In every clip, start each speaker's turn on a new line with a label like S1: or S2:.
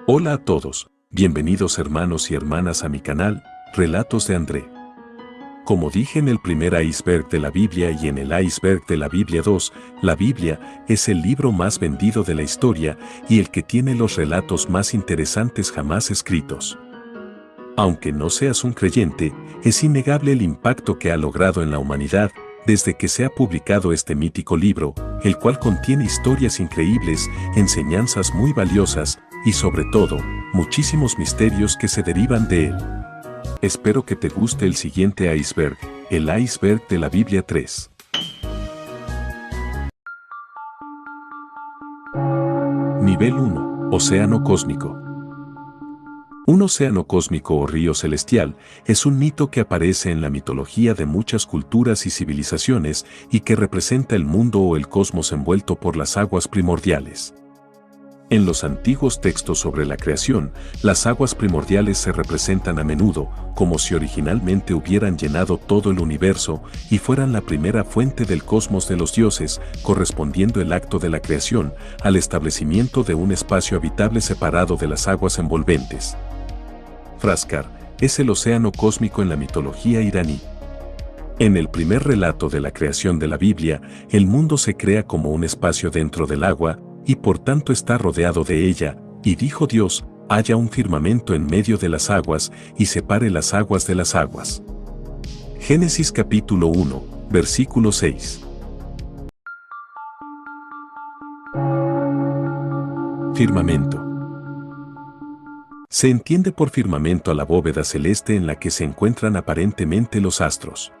S1: Hola a todos, bienvenidos hermanos y hermanas a mi canal, Relatos de André. Como dije en el primer iceberg de la Biblia y en el iceberg de la Biblia 2, la Biblia es el libro más vendido de la historia y el que tiene los relatos más interesantes jamás escritos. Aunque no seas un creyente, es innegable el impacto que ha logrado en la humanidad desde que se ha publicado este mítico libro, el cual contiene historias increíbles, enseñanzas muy valiosas y sobre todo, muchísimos misterios que se derivan de él. Espero que te guste el siguiente iceberg, el iceberg de la Biblia 3. Nivel 1. Océano cósmico. Un océano cósmico o río celestial es un mito que aparece en la mitología de muchas culturas y civilizaciones y que representa el mundo o el cosmos envuelto por las aguas primordiales. En los antiguos textos sobre la creación, las aguas primordiales se representan a menudo como si originalmente hubieran llenado todo el universo y fueran la primera fuente del cosmos de los dioses, correspondiendo el acto de la creación al establecimiento de un espacio habitable separado de las aguas envolventes. Frascar es el océano cósmico en la mitología iraní. En el primer relato de la creación de la Biblia, el mundo se crea como un espacio dentro del agua, y por tanto está rodeado de ella, y dijo Dios, haya un firmamento en medio de las aguas, y separe las aguas de las aguas. Génesis capítulo 1, versículo 6. Firmamento. Se entiende por firmamento a la bóveda celeste en la que se encuentran aparentemente los astros.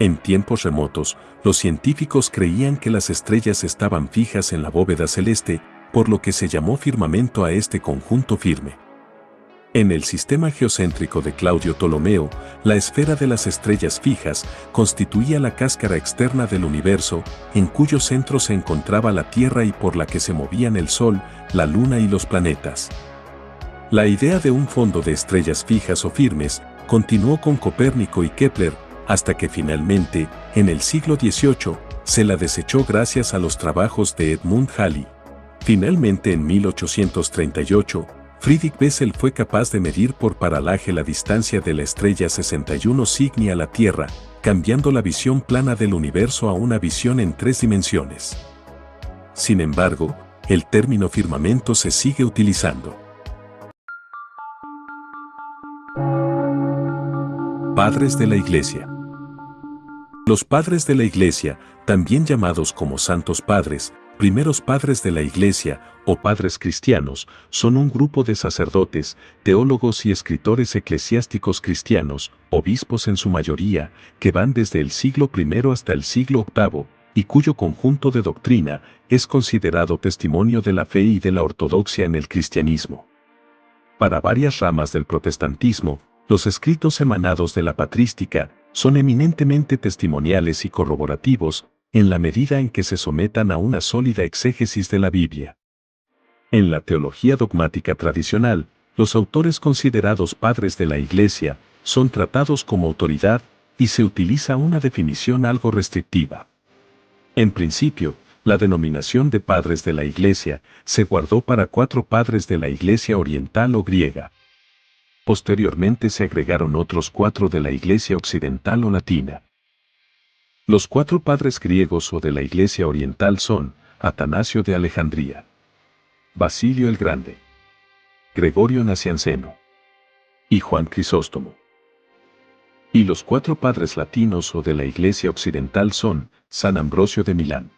S1: En tiempos remotos, los científicos creían que las estrellas estaban fijas en la bóveda celeste, por lo que se llamó firmamento a este conjunto firme. En el sistema geocéntrico de Claudio Ptolomeo, la esfera de las estrellas fijas constituía la cáscara externa del universo, en cuyo centro se encontraba la Tierra y por la que se movían el Sol, la Luna y los planetas. La idea de un fondo de estrellas fijas o firmes continuó con Copérnico y Kepler, hasta que finalmente, en el siglo XVIII, se la desechó gracias a los trabajos de Edmund Halley. Finalmente en 1838, Friedrich Bessel fue capaz de medir por paralaje la distancia de la estrella 61 Cygni a la Tierra, cambiando la visión plana del universo a una visión en 3 dimensiones. Sin embargo, el término firmamento se sigue utilizando. Padres de la Iglesia. Los padres de la Iglesia, también llamados como santos padres, primeros padres de la Iglesia o padres cristianos, son un grupo de sacerdotes, teólogos y escritores eclesiásticos cristianos, obispos en su mayoría, que van desde el siglo I hasta el siglo VIII, y cuyo conjunto de doctrina es considerado testimonio de la fe y de la ortodoxia en el cristianismo. Para varias ramas del protestantismo, los escritos emanados de la patrística son eminentemente testimoniales y corroborativos, en la medida en que se sometan a una sólida exégesis de la Biblia. En la teología dogmática tradicional, los autores considerados padres de la Iglesia son tratados como autoridad y se utiliza una definición algo restrictiva. En principio, la denominación de padres de la Iglesia se guardó para 4 padres de la Iglesia oriental o griega. Posteriormente se agregaron otros 4 de la Iglesia occidental o latina. Los 4 padres griegos o de la Iglesia oriental son Atanasio de Alejandría, Basilio el Grande, Gregorio Nacianceno y Juan Crisóstomo. Y los 4 padres latinos o de la Iglesia occidental son San Ambrosio de Milán,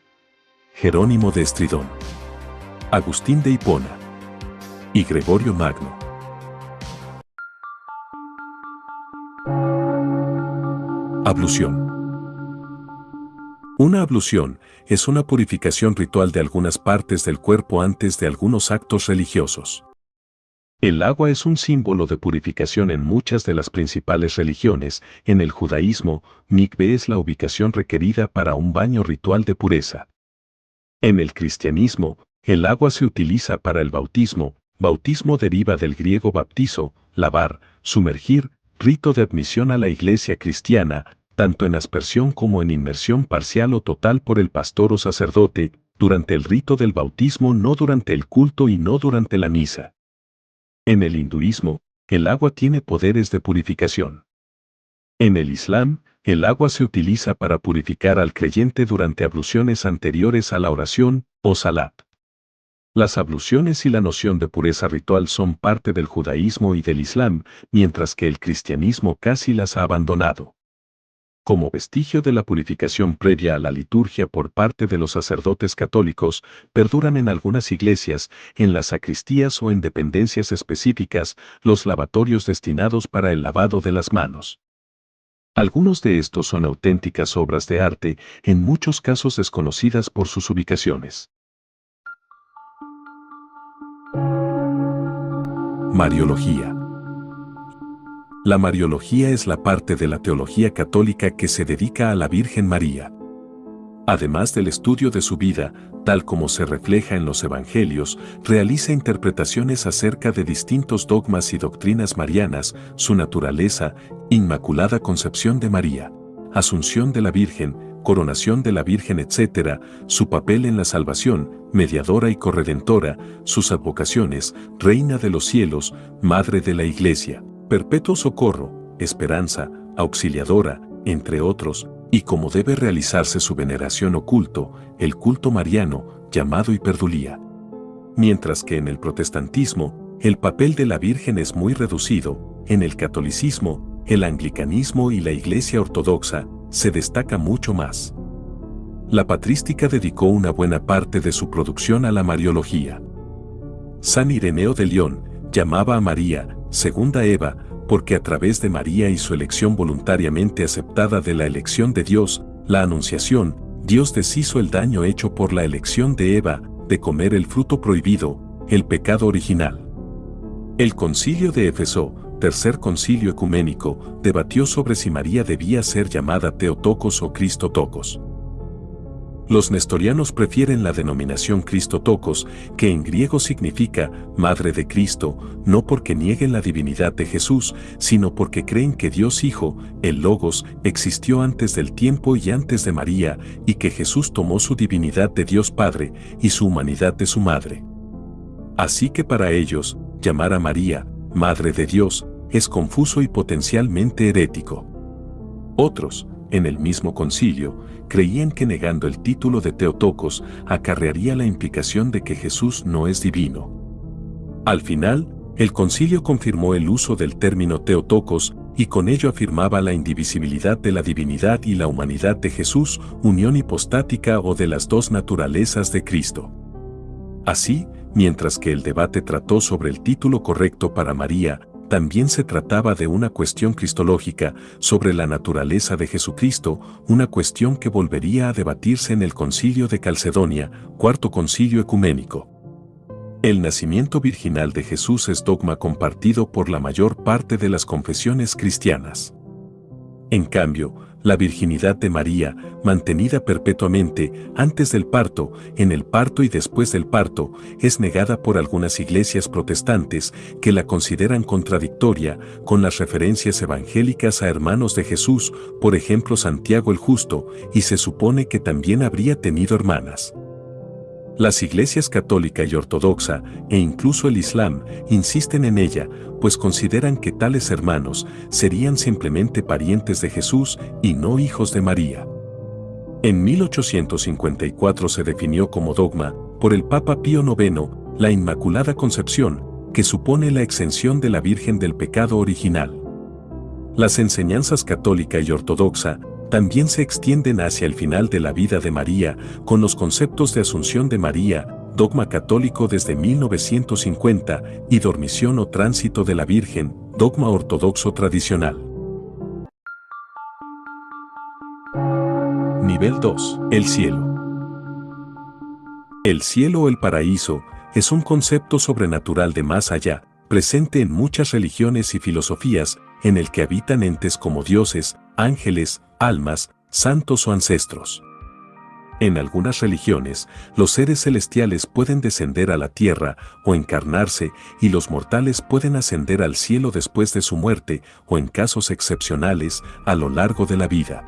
S1: Jerónimo de Estridón, Agustín de Hipona y Gregorio Magno. Ablución. Una ablución es una purificación ritual de algunas partes del cuerpo antes de algunos actos religiosos. El agua es un símbolo de purificación en muchas de las principales religiones. En el judaísmo, mikve es la ubicación requerida para un baño ritual de pureza. En el cristianismo, el agua se utiliza para el bautismo. Bautismo deriva del griego baptizo, lavar, sumergir, rito de admisión a la iglesia cristiana, tanto en aspersión como en inmersión parcial o total por el pastor o sacerdote, durante el rito del bautismo, no durante el culto y no durante la misa. En el hinduismo, el agua tiene poderes de purificación. En el Islam, el agua se utiliza para purificar al creyente durante abluciones anteriores a la oración o salat. Las abluciones y la noción de pureza ritual son parte del judaísmo y del Islam, mientras que el cristianismo casi las ha abandonado. Como vestigio de la purificación previa a la liturgia por parte de los sacerdotes católicos, perduran en algunas iglesias, en las sacristías o en dependencias específicas, los lavatorios destinados para el lavado de las manos. Algunos de estos son auténticas obras de arte, en muchos casos desconocidas por sus ubicaciones. Mariología. La Mariología es la parte de la teología católica que se dedica a la Virgen María. Además del estudio de su vida, tal como se refleja en los Evangelios, realiza interpretaciones acerca de distintos dogmas y doctrinas marianas, su naturaleza, Inmaculada Concepción de María, Asunción de la Virgen, Coronación de la Virgen, etc., su papel en la salvación, mediadora y corredentora, sus advocaciones, Reina de los cielos, Madre de la Iglesia, Perpetuo socorro, esperanza, auxiliadora, entre otros, y cómo debe realizarse su veneración o culto, el culto mariano, llamado hiperdulía. Mientras que en el protestantismo, el papel de la Virgen es muy reducido, en el catolicismo, el anglicanismo y la Iglesia ortodoxa, se destaca mucho más. La patrística dedicó una buena parte de su producción a la Mariología. San Ireneo de León llamaba a María, segunda Eva, porque a través de María y su elección voluntariamente aceptada de la elección de Dios, la Anunciación, Dios deshizo el daño hecho por la elección de Eva, de comer el fruto prohibido, el pecado original. El Concilio de Éfeso, tercer concilio ecuménico, debatió sobre si María debía ser llamada Theotokos o Christotokos. Los nestorianos prefieren la denominación Christotokos, que en griego significa Madre de Cristo, no porque nieguen la divinidad de Jesús, sino porque creen que Dios Hijo, el Logos, existió antes del tiempo y antes de María, y que Jesús tomó su divinidad de Dios Padre y su humanidad de su Madre. Así que para ellos, llamar a María, Madre de Dios, es confuso y potencialmente herético. Otros, en el mismo concilio, creían que negando el título de Theotokos acarrearía la implicación de que Jesús no es divino. Al final, el concilio confirmó el uso del término Theotokos y con ello afirmaba la indivisibilidad de la divinidad y la humanidad de Jesús, unión hipostática o de las dos naturalezas de Cristo. Así, mientras que el debate trató sobre el título correcto para María, también se trataba de una cuestión cristológica sobre la naturaleza de Jesucristo, una cuestión que volvería a debatirse en el Concilio de Calcedonia, cuarto concilio ecuménico. El nacimiento virginal de Jesús es dogma compartido por la mayor parte de las confesiones cristianas. En cambio, la virginidad de María, mantenida perpetuamente antes del parto, en el parto y después del parto, es negada por algunas iglesias protestantes que la consideran contradictoria con las referencias evangélicas a hermanos de Jesús, por ejemplo Santiago el Justo, y se supone que también habría tenido hermanas. Las iglesias católica y ortodoxa, e incluso el Islam, insisten en ella, pues consideran que tales hermanos serían simplemente parientes de Jesús y no hijos de María. En 1854 se definió como dogma, por el Papa Pío IX, la Inmaculada Concepción, que supone la exención de la Virgen del pecado original. Las enseñanzas católica y ortodoxa también se extienden hacia el final de la vida de María, con los conceptos de Asunción de María, dogma católico desde 1950, y dormición o tránsito de la Virgen, dogma ortodoxo tradicional. Nivel 2. El cielo. El cielo o el paraíso es un concepto sobrenatural de más allá, presente en muchas religiones y filosofías, en el que habitan entes como dioses, ángeles, almas, santos o ancestros. En algunas religiones, los seres celestiales pueden descender a la tierra o encarnarse y los mortales pueden ascender al cielo después de su muerte o en casos excepcionales a lo largo de la vida.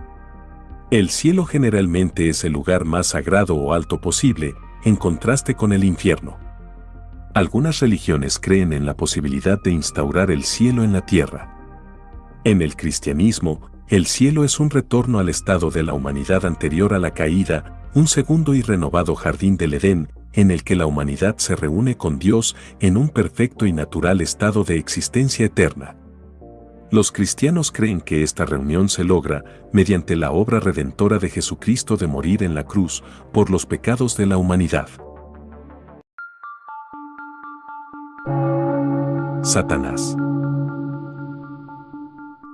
S1: El cielo generalmente es el lugar más sagrado o alto posible, en contraste con el infierno. Algunas religiones creen en la posibilidad de instaurar el cielo en la tierra. En el cristianismo, el cielo es un retorno al estado de la humanidad anterior a la caída, un segundo y renovado jardín del Edén, en el que la humanidad se reúne con Dios en un perfecto y natural estado de existencia eterna. Los cristianos creen que esta reunión se logra mediante la obra redentora de Jesucristo de morir en la cruz por los pecados de la humanidad. Satanás.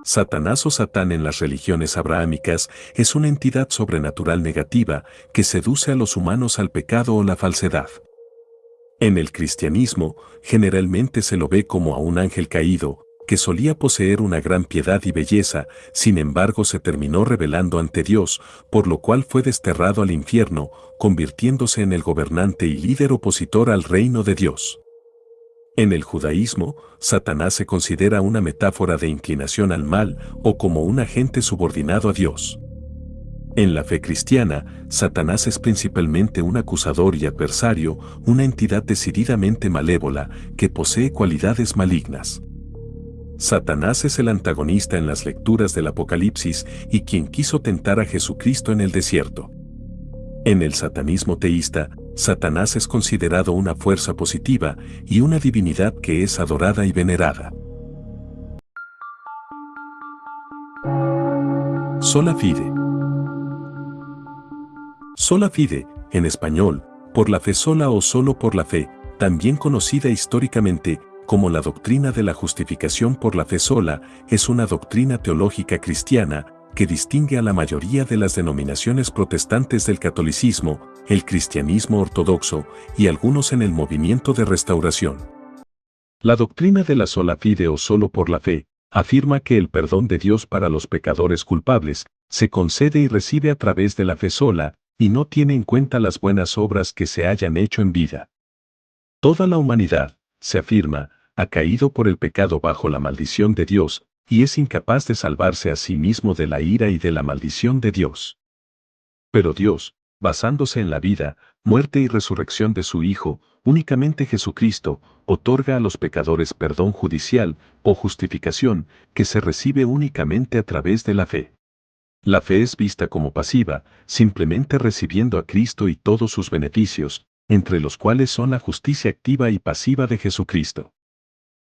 S1: Satanás o Satán en las religiones abrahámicas es una entidad sobrenatural negativa que seduce a los humanos al pecado o la falsedad. En el cristianismo, generalmente se lo ve como a un ángel caído, que solía poseer una gran piedad y belleza, sin embargo se terminó rebelando ante Dios, por lo cual fue desterrado al infierno, convirtiéndose en el gobernante y líder opositor al reino de Dios. En el judaísmo, Satanás se considera una metáfora de inclinación al mal o como un agente subordinado a Dios. En la fe cristiana, Satanás es principalmente un acusador y adversario, una entidad decididamente malévola que posee cualidades malignas. Satanás es el antagonista en las lecturas del Apocalipsis y quien quiso tentar a Jesucristo en el desierto. En el satanismo teísta, Satanás es considerado una fuerza positiva y una divinidad que es adorada y venerada. Sola fide. Sola fide, en español, por la fe sola o solo por la fe, también conocida históricamente como la doctrina de la justificación por la fe sola, es una doctrina teológica cristiana que distingue a la mayoría de las denominaciones protestantes del catolicismo, el cristianismo ortodoxo y algunos en el movimiento de restauración. La doctrina de la sola fide o solo por la fe afirma que el perdón de Dios para los pecadores culpables se concede y recibe a través de la fe sola y no tiene en cuenta las buenas obras que se hayan hecho en vida. Toda la humanidad, se afirma, ha caído por el pecado bajo la maldición de Dios, y es incapaz de salvarse a sí mismo de la ira y de la maldición de Dios. Pero Dios, basándose en la vida, muerte y resurrección de su Hijo, únicamente Jesucristo, otorga a los pecadores perdón judicial o justificación que se recibe únicamente a través de la fe. La fe es vista como pasiva, simplemente recibiendo a Cristo y todos sus beneficios, entre los cuales son la justicia activa y pasiva de Jesucristo.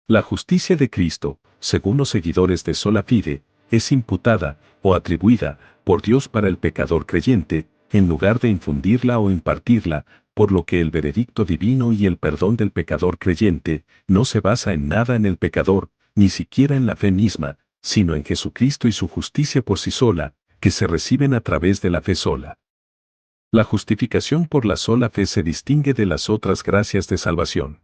S1: La justicia de Cristo, según los seguidores de sola fide, es imputada o atribuida por Dios para el pecador creyente, en lugar de infundirla o impartirla, por lo que el veredicto divino y el perdón del pecador creyente no se basa en nada en el pecador, ni siquiera en la fe misma, sino en Jesucristo y su justicia por sí sola, que se reciben a través de la fe sola. La justificación por la sola fe se distingue de las otras gracias de salvación.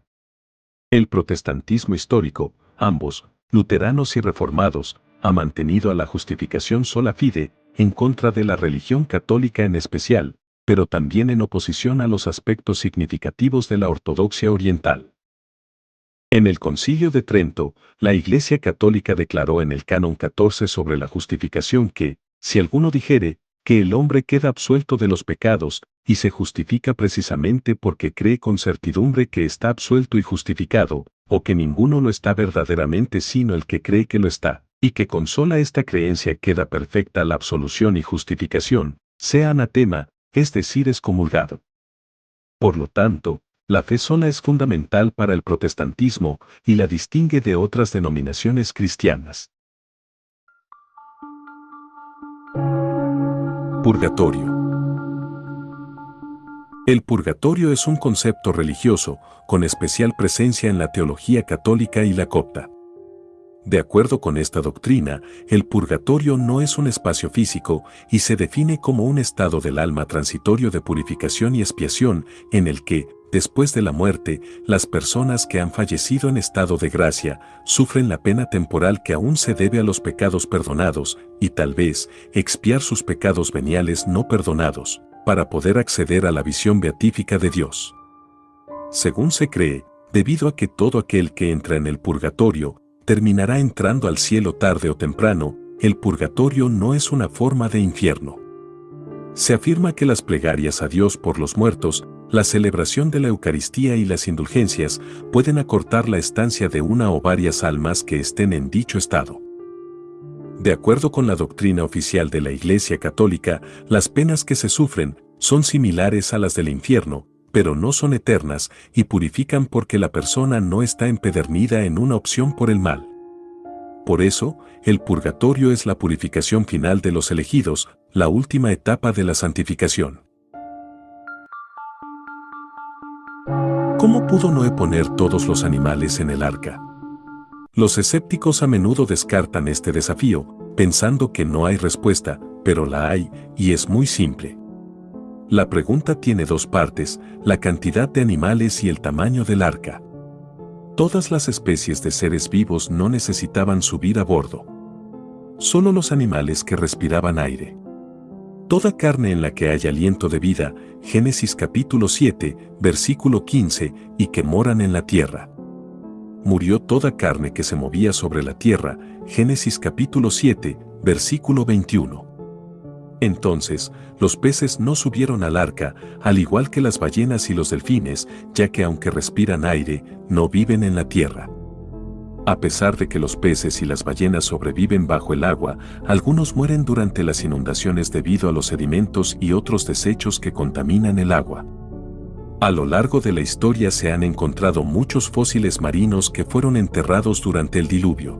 S1: El protestantismo histórico, ambos, luteranos y reformados, ha mantenido a la justificación sola fide, en contra de la religión católica en especial, pero también en oposición a los aspectos significativos de la ortodoxia oriental. En el Concilio de Trento, la Iglesia Católica declaró en el Canon 14 sobre la justificación que, si alguno dijere, que el hombre queda absuelto de los pecados, y se justifica precisamente porque cree con certidumbre que está absuelto y justificado, o que ninguno lo está verdaderamente sino el que cree que lo está, y que con sola esta creencia queda perfecta la absolución y justificación, sea anatema, es decir, excomulgado. Por lo tanto, la fe sola es fundamental para el protestantismo y la distingue de otras denominaciones cristianas. Purgatorio. El purgatorio es un concepto religioso, con especial presencia en la teología católica y la copta. De acuerdo con esta doctrina, el purgatorio no es un espacio físico y se define como un estado del alma transitorio de purificación y expiación en el que, después de la muerte, las personas que han fallecido en estado de gracia sufren la pena temporal que aún se debe a los pecados perdonados y tal vez expiar sus pecados veniales no perdonados, para poder acceder a la visión beatífica de Dios. Según se cree, debido a que todo aquel que entra en el purgatorio terminará entrando al cielo tarde o temprano, el purgatorio no es una forma de infierno. Se afirma que las plegarias a Dios por los muertos La celebración de la Eucaristía y las indulgencias pueden acortar la estancia de una o varias almas que estén en dicho estado. De acuerdo con la doctrina oficial de la Iglesia Católica, las penas que se sufren son similares a las del infierno, pero no son eternas y purifican porque la persona no está empedernida en una opción por el mal. Por eso, el purgatorio es la purificación final de los elegidos, la última etapa de la santificación. ¿Cómo pudo Noé poner todos los animales en el arca? Los escépticos a menudo descartan este desafío, pensando que no hay respuesta, pero la hay, y es muy simple. La pregunta tiene dos partes, la cantidad de animales y el tamaño del arca. Todas las especies de seres vivos no necesitaban subir a bordo. Solo los animales que respiraban aire. Toda carne en la que haya aliento de vida, Génesis capítulo 7, versículo 15, y que moran en la tierra. Murió toda carne que se movía sobre la tierra, Génesis capítulo 7, versículo 21. Entonces, los peces no subieron al arca, al igual que las ballenas y los delfines, ya que aunque respiran aire, no viven en la tierra. A pesar de que los peces y las ballenas sobreviven bajo el agua, algunos mueren durante las inundaciones debido a los sedimentos y otros desechos que contaminan el agua. A lo largo de la historia se han encontrado muchos fósiles marinos que fueron enterrados durante el diluvio.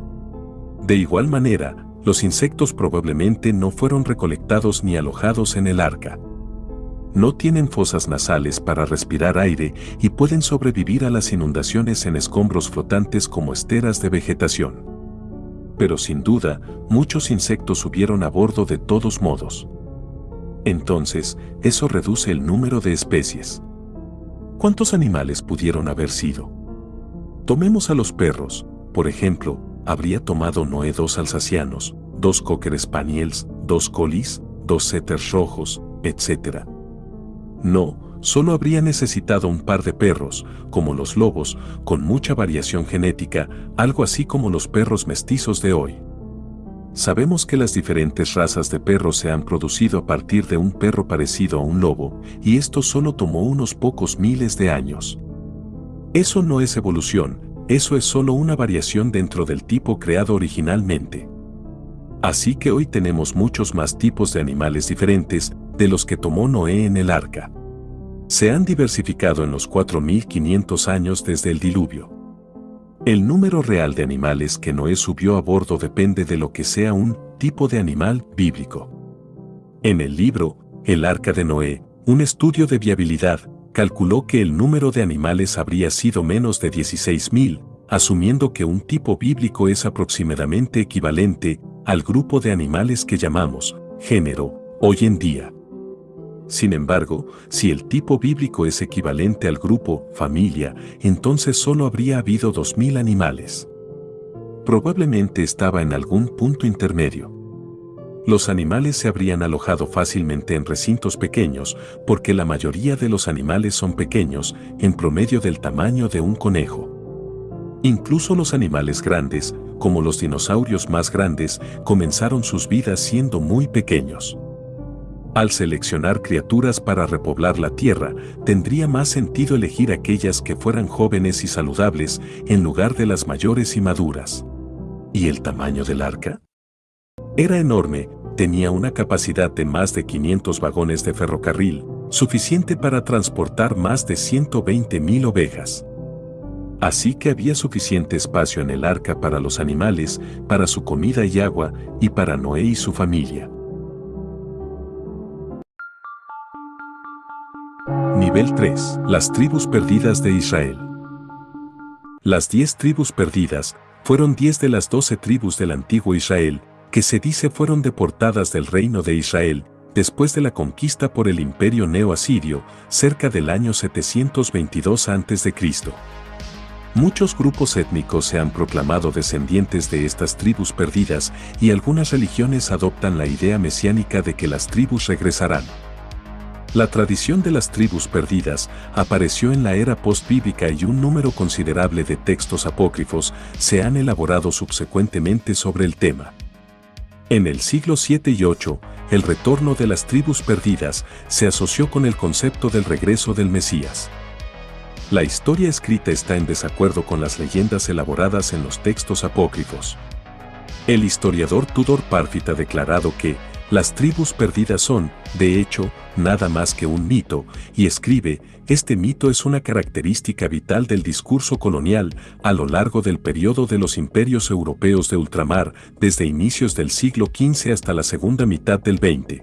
S1: De igual manera, los insectos probablemente no fueron recolectados ni alojados en el arca. No tienen fosas nasales para respirar aire y pueden sobrevivir a las inundaciones en escombros flotantes como esteras de vegetación. Pero sin duda, muchos insectos subieron a bordo de todos modos. Entonces, eso reduce el número de especies. ¿Cuántos animales pudieron haber sido? Tomemos a los perros, por ejemplo, habría tomado Noé 2 alsacianos, 2 cocker spaniels, 2 collies, 2 setters rojos, etc. No, solo habría necesitado un par de perros, como los lobos, con mucha variación genética, algo así como los perros mestizos de hoy. Sabemos que las diferentes razas de perros se han producido a partir de un perro parecido a un lobo, y esto solo tomó unos pocos miles de años. Eso no es evolución, eso es solo una variación dentro del tipo creado originalmente. Así que hoy tenemos muchos más tipos de animales diferentes de los que tomó Noé en el arca. Se han diversificado en los 4500 años desde el diluvio. El número real de animales que Noé subió a bordo depende de lo que sea un tipo de animal bíblico. En el libro, El Arca de Noé, un estudio de viabilidad, calculó que el número de animales habría sido menos de 16.000, asumiendo que un tipo bíblico es aproximadamente equivalente al grupo de animales que llamamos género hoy en día. Sin embargo, si el tipo bíblico es equivalente al grupo familia, entonces solo habría habido 2.000 animales. Probablemente estaba en algún punto intermedio. Los animales se habrían alojado fácilmente en recintos pequeños, porque la mayoría de los animales son pequeños, en promedio del tamaño de un conejo. Incluso los animales grandes, como los dinosaurios más grandes, comenzaron sus vidas siendo muy pequeños. Al seleccionar criaturas para repoblar la tierra, tendría más sentido elegir aquellas que fueran jóvenes y saludables, en lugar de las mayores y maduras. ¿Y el tamaño del arca? Era enorme, tenía una capacidad de más de 500 vagones de ferrocarril, suficiente para transportar más de 120.000 ovejas. Así que había suficiente espacio en el arca para los animales, para su comida y agua, y para Noé y su familia. Nivel 3. Las tribus perdidas de Israel. Las 10 tribus perdidas fueron 10 de las 12 tribus del antiguo Israel, que se dice fueron deportadas del reino de Israel, después de la conquista por el imperio neo-asirio, cerca del año 722 a.C. Muchos grupos étnicos se han proclamado descendientes de estas tribus perdidas y algunas religiones adoptan la idea mesiánica de que las tribus regresarán. La tradición de las tribus perdidas apareció en la era postbíblica y un número considerable de textos apócrifos se han elaborado subsecuentemente sobre el tema. En el siglo 7 y 8, el retorno de las tribus perdidas se asoció con el concepto del regreso del Mesías. La historia escrita está en desacuerdo con las leyendas elaboradas en los textos apócrifos. El historiador Tudor Parfitt ha declarado que las tribus perdidas son, de hecho, nada más que un mito, y escribe, este mito es una característica vital del discurso colonial a lo largo del periodo de los imperios europeos de ultramar, desde inicios del siglo XV hasta la segunda mitad del XX.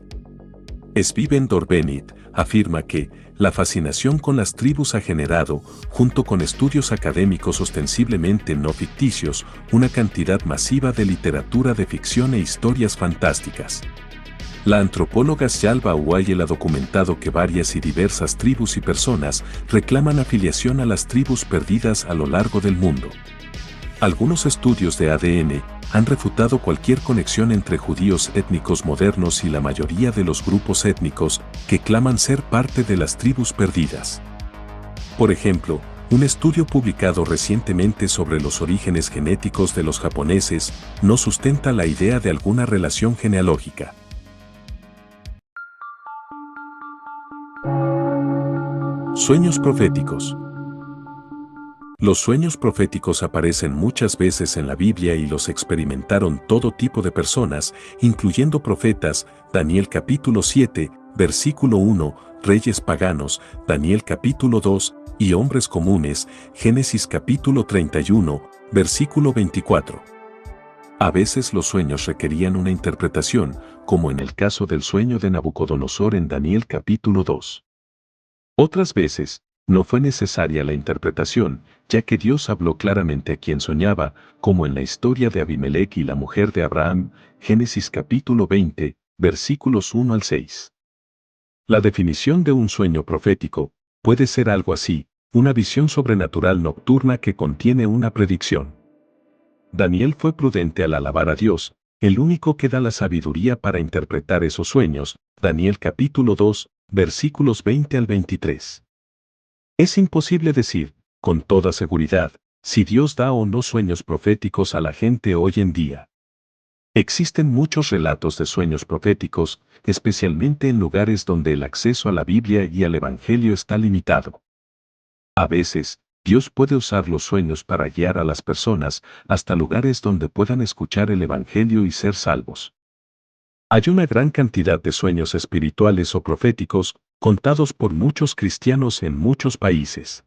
S1: Sven Dorbenit afirma que la fascinación con las tribus ha generado, junto con estudios académicos ostensiblemente no ficticios, una cantidad masiva de literatura de ficción e historias fantásticas. La antropóloga Shalva Uwayel ha documentado que varias y diversas tribus y personas reclaman afiliación a las tribus perdidas a lo largo del mundo. Algunos estudios de ADN han refutado cualquier conexión entre judíos étnicos modernos y la mayoría de los grupos étnicos que claman ser parte de las tribus perdidas. Por ejemplo, un estudio publicado recientemente sobre los orígenes genéticos de los japoneses no sustenta la idea de alguna relación genealógica. Sueños proféticos. Los sueños proféticos aparecen muchas veces en la Biblia y los experimentaron todo tipo de personas, incluyendo profetas, Daniel capítulo 7, versículo 1, reyes paganos, Daniel capítulo 2, y hombres comunes, Génesis capítulo 31, versículo 24. A veces los sueños requerían una interpretación, como en el caso del sueño de Nabucodonosor en Daniel capítulo 2. Otras veces, no fue necesaria la interpretación, ya que Dios habló claramente a quien soñaba, como en la historia de Abimelech y la mujer de Abraham, Génesis capítulo 20, versículos 1 al 6. La definición de un sueño profético puede ser algo así, una visión sobrenatural nocturna que contiene una predicción. Daniel fue prudente al alabar a Dios, el único que da la sabiduría para interpretar esos sueños, Daniel capítulo 2, versículos 20 al 23. Es imposible decir, con toda seguridad, si Dios da o no sueños proféticos a la gente hoy en día. Existen muchos relatos de sueños proféticos, especialmente en lugares donde el acceso a la Biblia y al Evangelio está limitado. A veces, Dios puede usar los sueños para guiar a las personas hasta lugares donde puedan escuchar el Evangelio y ser salvos. Hay una gran cantidad de sueños espirituales o proféticos, contados por muchos cristianos en muchos países.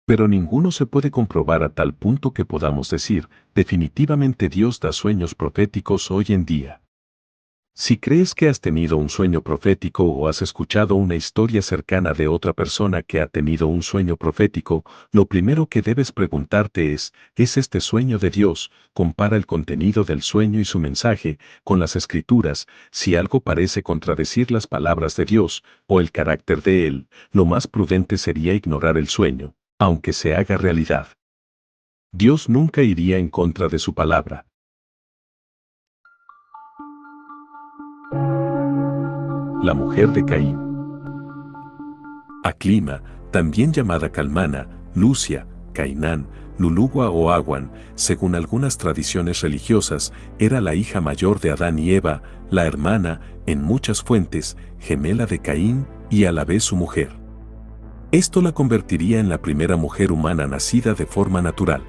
S1: Pero ninguno se puede comprobar a tal punto que podamos decir, definitivamente Dios da sueños proféticos hoy en día. Si crees que has tenido un sueño profético o has escuchado una historia cercana de otra persona que ha tenido un sueño profético, lo primero que debes preguntarte ¿es este sueño de Dios? Compara el contenido del sueño y su mensaje con las Escrituras. Si algo parece contradecir las palabras de Dios o el carácter de Él, lo más prudente sería ignorar el sueño, aunque se haga realidad. Dios nunca iría en contra de su palabra. La mujer de Caín. Aclima, también llamada Calmana, Lucia, Cainán, Lulugua o Aguan, según algunas tradiciones religiosas, era la hija mayor de Adán y Eva, la hermana, en muchas fuentes, gemela de Caín y a la vez su mujer. Esto la convertiría en la primera mujer humana nacida de forma natural.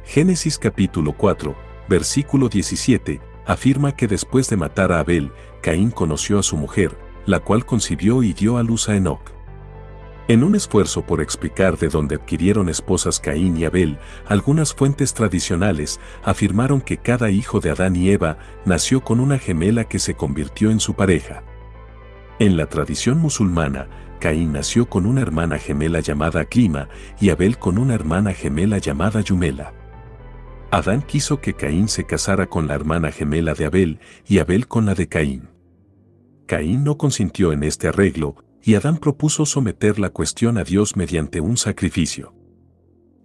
S1: Génesis capítulo 4, versículo 17, afirma que después de matar a Abel, Caín conoció a su mujer, la cual concibió y dio a luz a Enoc. En un esfuerzo por explicar de dónde adquirieron esposas Caín y Abel, algunas fuentes tradicionales afirmaron que cada hijo de Adán y Eva nació con una gemela que se convirtió en su pareja. En la tradición musulmana, Caín nació con una hermana gemela llamada Aclima y Abel con una hermana gemela llamada Yumela. Adán quiso que Caín se casara con la hermana gemela de Abel y Abel con la de Caín. Caín no consintió en este arreglo y Adán propuso someter la cuestión a Dios mediante un sacrificio.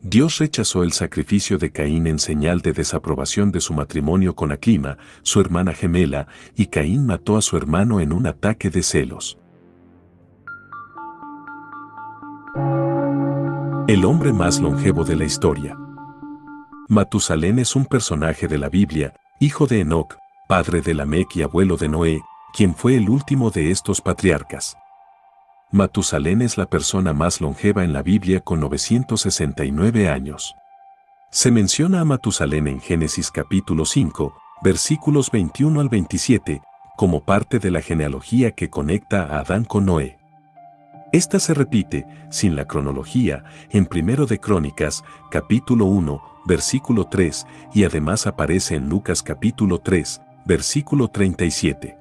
S1: Dios rechazó el sacrificio de Caín en señal de desaprobación de su matrimonio con Aclima, su hermana gemela, y Caín mató a su hermano en un ataque de celos. El hombre más longevo de la historia. Matusalén es un personaje de la Biblia, hijo de Enoc, padre de Lamec y abuelo de Noé, quien fue el último de estos patriarcas. Matusalén es la persona más longeva en la Biblia con 969 años. Se menciona a Matusalén en Génesis capítulo 5, versículos 21 al 27, como parte de la genealogía que conecta a Adán con Noé. Esta se repite, sin la cronología, en Primero de Crónicas, capítulo 1, versículo 3, y además aparece en Lucas capítulo 3, versículo 37.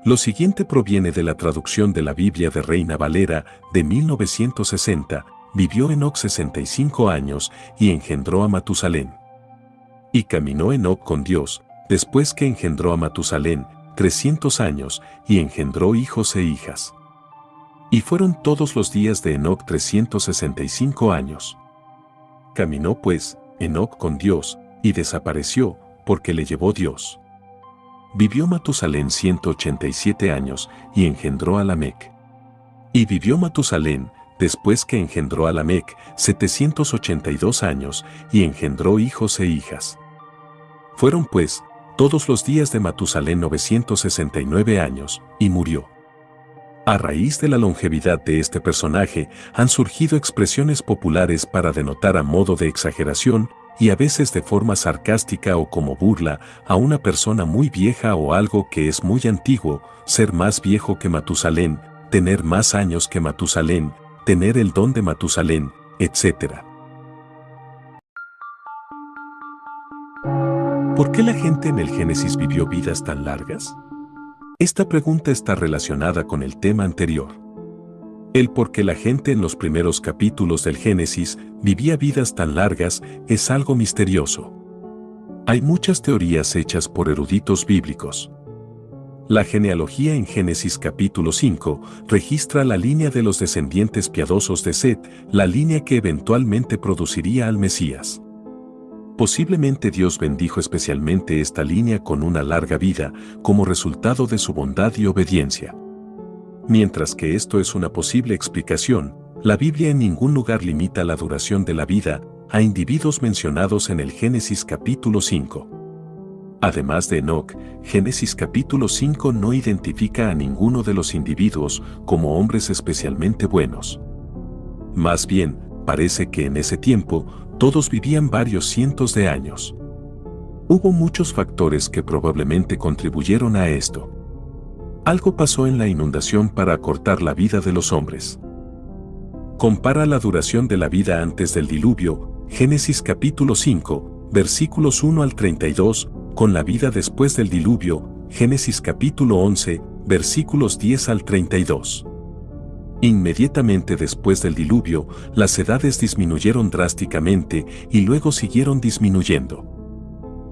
S1: Lo siguiente proviene de la traducción de la Biblia de Reina Valera de 1960, vivió Enoc 65 años y engendró a Matusalén. Y caminó Enoc con Dios, después que engendró a Matusalén, 300 años, y engendró hijos e hijas. Y fueron todos los días de Enoc 365 años. Caminó pues, Enoc con Dios, y desapareció, porque le llevó Dios. Vivió Matusalén 187 años, y engendró a Lamec. Y vivió Matusalén, después que engendró a Lamec, 782 años, y engendró hijos e hijas. Fueron pues, todos los días de Matusalén 969 años, y murió. A raíz de la longevidad de este personaje, han surgido expresiones populares para denotar a modo de exageración, y a veces de forma sarcástica o como burla, a una persona muy vieja o algo que es muy antiguo, ser más viejo que Matusalén, tener más años que Matusalén, tener el don de Matusalén, etc. ¿Por qué la gente en el Génesis vivió vidas tan largas? Esta pregunta está relacionada con el tema anterior. El por qué la gente en los primeros capítulos del Génesis vivía vidas tan largas es algo misterioso. Hay muchas teorías hechas por eruditos bíblicos. La genealogía en Génesis capítulo 5 registra la línea de los descendientes piadosos de Set, la línea que eventualmente produciría al Mesías. Posiblemente Dios bendijo especialmente esta línea con una larga vida como resultado de su bondad y obediencia. Mientras que esto es una posible explicación, la Biblia en ningún lugar limita la duración de la vida a individuos mencionados en el Génesis capítulo 5. Además de Enoc, Génesis capítulo 5 no identifica a ninguno de los individuos como hombres especialmente buenos. Más bien, parece que en ese tiempo, todos vivían varios cientos de años. Hubo muchos factores que probablemente contribuyeron a esto. Algo pasó en la inundación para acortar la vida de los hombres. Compara la duración de la vida antes del diluvio, Génesis capítulo 5, versículos 1 al 32, con la vida después del diluvio, Génesis capítulo 11, versículos 10 al 32. Inmediatamente después del diluvio, las edades disminuyeron drásticamente y luego siguieron disminuyendo.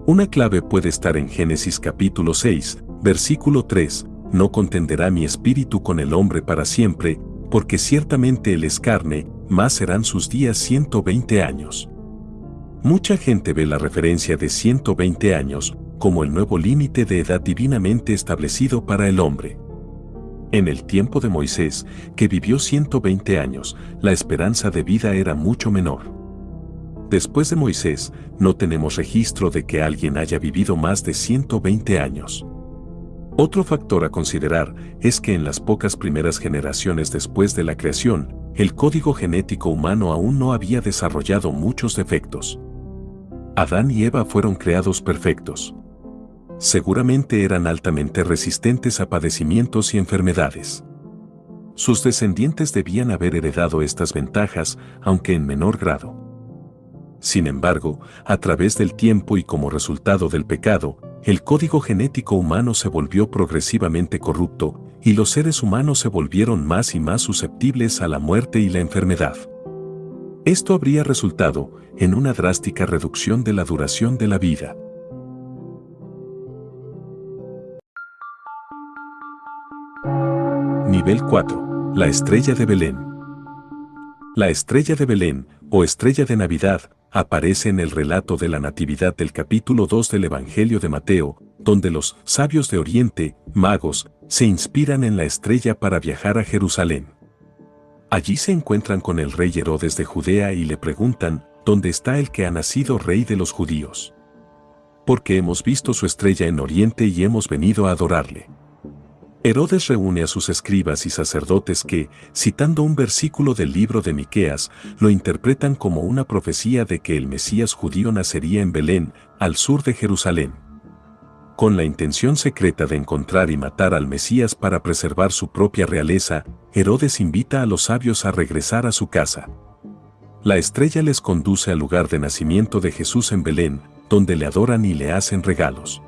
S1: Una clave puede estar en Génesis capítulo 6, versículo 3, no contenderá mi espíritu con el hombre para siempre, porque ciertamente él es carne, más serán sus días 120 años. Mucha gente ve la referencia de 120 años como el nuevo límite de edad divinamente establecido para el hombre. En el tiempo de Moisés, que vivió 120 años, la esperanza de vida era mucho menor. Después de Moisés, no tenemos registro de que alguien haya vivido más de 120 años. Otro factor a considerar es que en las pocas primeras generaciones después de la creación, el código genético humano aún no había desarrollado muchos defectos. Adán y Eva fueron creados perfectos. Seguramente eran altamente resistentes a padecimientos y enfermedades. Sus descendientes debían haber heredado estas ventajas, aunque en menor grado. Sin embargo, a través del tiempo y como resultado del pecado, el código genético humano se volvió progresivamente corrupto, y los seres humanos se volvieron más y más susceptibles a la muerte y la enfermedad. Esto habría resultado en una drástica reducción de la duración de la vida. Nivel 4. La estrella de Belén. La estrella de Belén, o estrella de Navidad, aparece en el relato de la Natividad del capítulo 2 del Evangelio de Mateo, donde los sabios de Oriente, magos, se inspiran en la estrella para viajar a Jerusalén. Allí se encuentran con el rey Herodes de Judea y le preguntan, ¿dónde está el que ha nacido rey de los judíos? Porque hemos visto su estrella en Oriente y hemos venido a adorarle. Herodes reúne a sus escribas y sacerdotes que, citando un versículo del libro de Miqueas, lo interpretan como una profecía de que el Mesías judío nacería en Belén, al sur de Jerusalén. Con la intención secreta de encontrar y matar al Mesías para preservar su propia realeza, Herodes invita a los sabios a regresar a su casa. La estrella les conduce al lugar de nacimiento de Jesús en Belén, donde le adoran y le hacen regalos.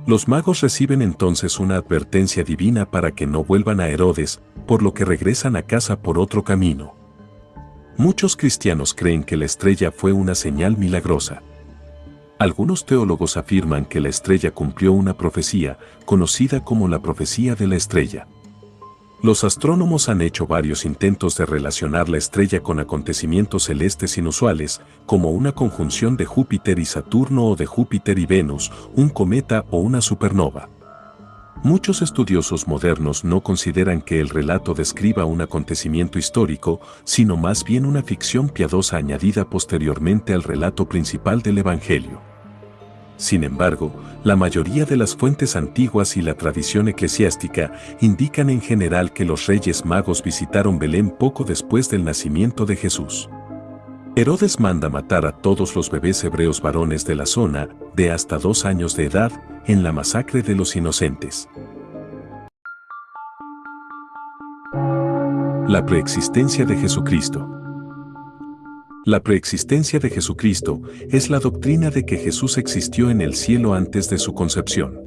S1: Los magos reciben entonces una advertencia divina para que no vuelvan a Herodes, por lo que regresan a casa por otro camino. Muchos cristianos creen que la estrella fue una señal milagrosa. Algunos teólogos afirman que la estrella cumplió una profecía, conocida como la profecía de la estrella. Los astrónomos han hecho varios intentos de relacionar la estrella con acontecimientos celestes inusuales, como una conjunción de Júpiter y Saturno o de Júpiter y Venus, un cometa o una supernova. Muchos estudiosos modernos no consideran que el relato describa un acontecimiento histórico, sino más bien una ficción piadosa añadida posteriormente al relato principal del Evangelio. Sin embargo, la mayoría de las fuentes antiguas y la tradición eclesiástica indican en general que los Reyes Magos visitaron Belén poco después del nacimiento de Jesús. Herodes manda matar a todos los bebés hebreos varones de la zona, de hasta 2 años de edad, en la masacre de los inocentes. La preexistencia de Jesucristo. La preexistencia de Jesucristo es la doctrina de que Jesús existió en el cielo antes de su concepción.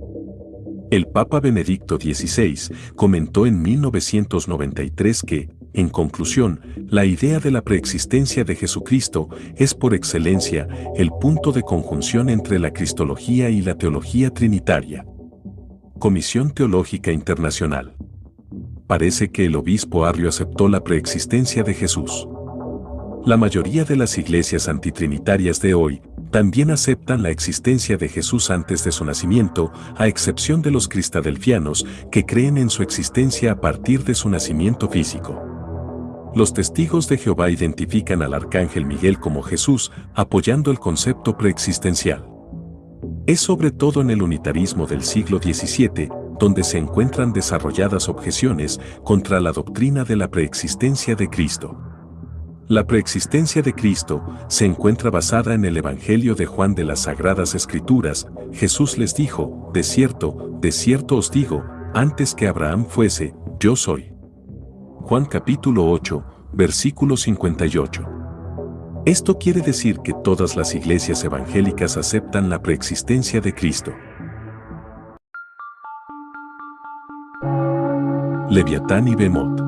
S1: El Papa Benedicto XVI comentó en 1993 que, en conclusión, la idea de la preexistencia de Jesucristo es por excelencia el punto de conjunción entre la cristología y la teología trinitaria. Comisión Teológica Internacional. Parece que el obispo Arrio aceptó la preexistencia de Jesús. La mayoría de las iglesias antitrinitarias de hoy también aceptan la existencia de Jesús antes de su nacimiento, a excepción de los cristadelfianos, que creen en su existencia a partir de su nacimiento físico. Los testigos de Jehová identifican al arcángel Miguel como Jesús, apoyando el concepto preexistencial. Es sobre todo en el unitarismo del siglo XVII, donde se encuentran desarrolladas objeciones contra la doctrina de la preexistencia de Cristo. La preexistencia de Cristo se encuentra basada en el Evangelio de Juan de las Sagradas Escrituras. Jesús les dijo, de cierto os digo, antes que Abraham fuese, yo soy. Juan capítulo 8, versículo 58. Esto quiere decir que todas las iglesias evangélicas aceptan la preexistencia de Cristo. Leviatán y Behemoth.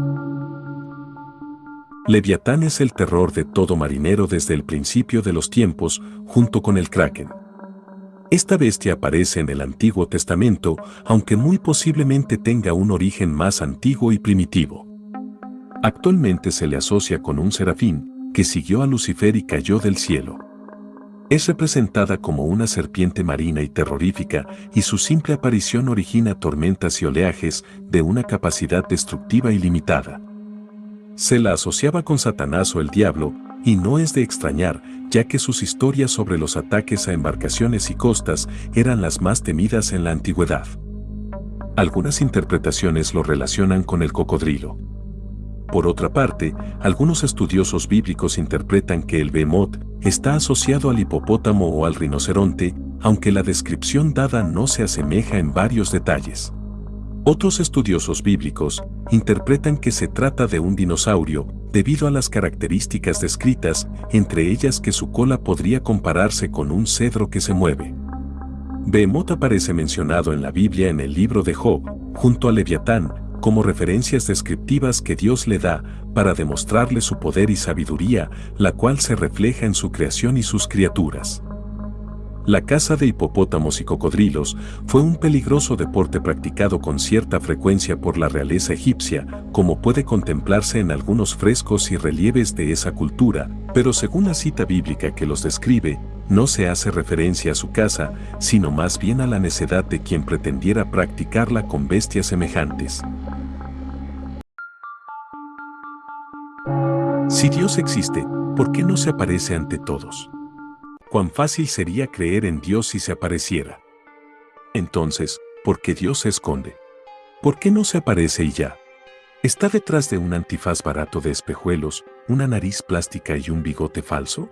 S1: Leviatán es el terror de todo marinero desde el principio de los tiempos, junto con el Kraken. Esta bestia aparece en el Antiguo Testamento, aunque muy posiblemente tenga un origen más antiguo y primitivo. Actualmente se le asocia con un serafín, que siguió a Lucifer y cayó del cielo. Es representada como una serpiente marina y terrorífica, y su simple aparición origina tormentas y oleajes de una capacidad destructiva ilimitada. Se la asociaba con Satanás o el diablo, y no es de extrañar, ya que sus historias sobre los ataques a embarcaciones y costas eran las más temidas en la antigüedad. Algunas interpretaciones lo relacionan con el cocodrilo. Por otra parte, algunos estudiosos bíblicos interpretan que el Behemoth está asociado al hipopótamo o al rinoceronte, aunque la descripción dada no se asemeja en varios detalles. Otros estudiosos bíblicos interpretan que se trata de un dinosaurio, debido a las características descritas, entre ellas que su cola podría compararse con un cedro que se mueve. Behemoth aparece mencionado en la Biblia en el libro de Job, junto a Leviatán, como referencias descriptivas que Dios le da para demostrarle su poder y sabiduría, la cual se refleja en su creación y sus criaturas. La caza de hipopótamos y cocodrilos fue un peligroso deporte practicado con cierta frecuencia por la realeza egipcia, como puede contemplarse en algunos frescos y relieves de esa cultura, pero según la cita bíblica que los describe, no se hace referencia a su caza, sino más bien a la necedad de quien pretendiera practicarla con bestias semejantes. Si Dios existe, ¿por qué no se aparece ante todos? Cuán fácil sería creer en Dios si se apareciera. Entonces, ¿por qué Dios se esconde? ¿Por qué no se aparece y ya? ¿Está detrás de un antifaz barato de espejuelos, una nariz plástica y un bigote falso?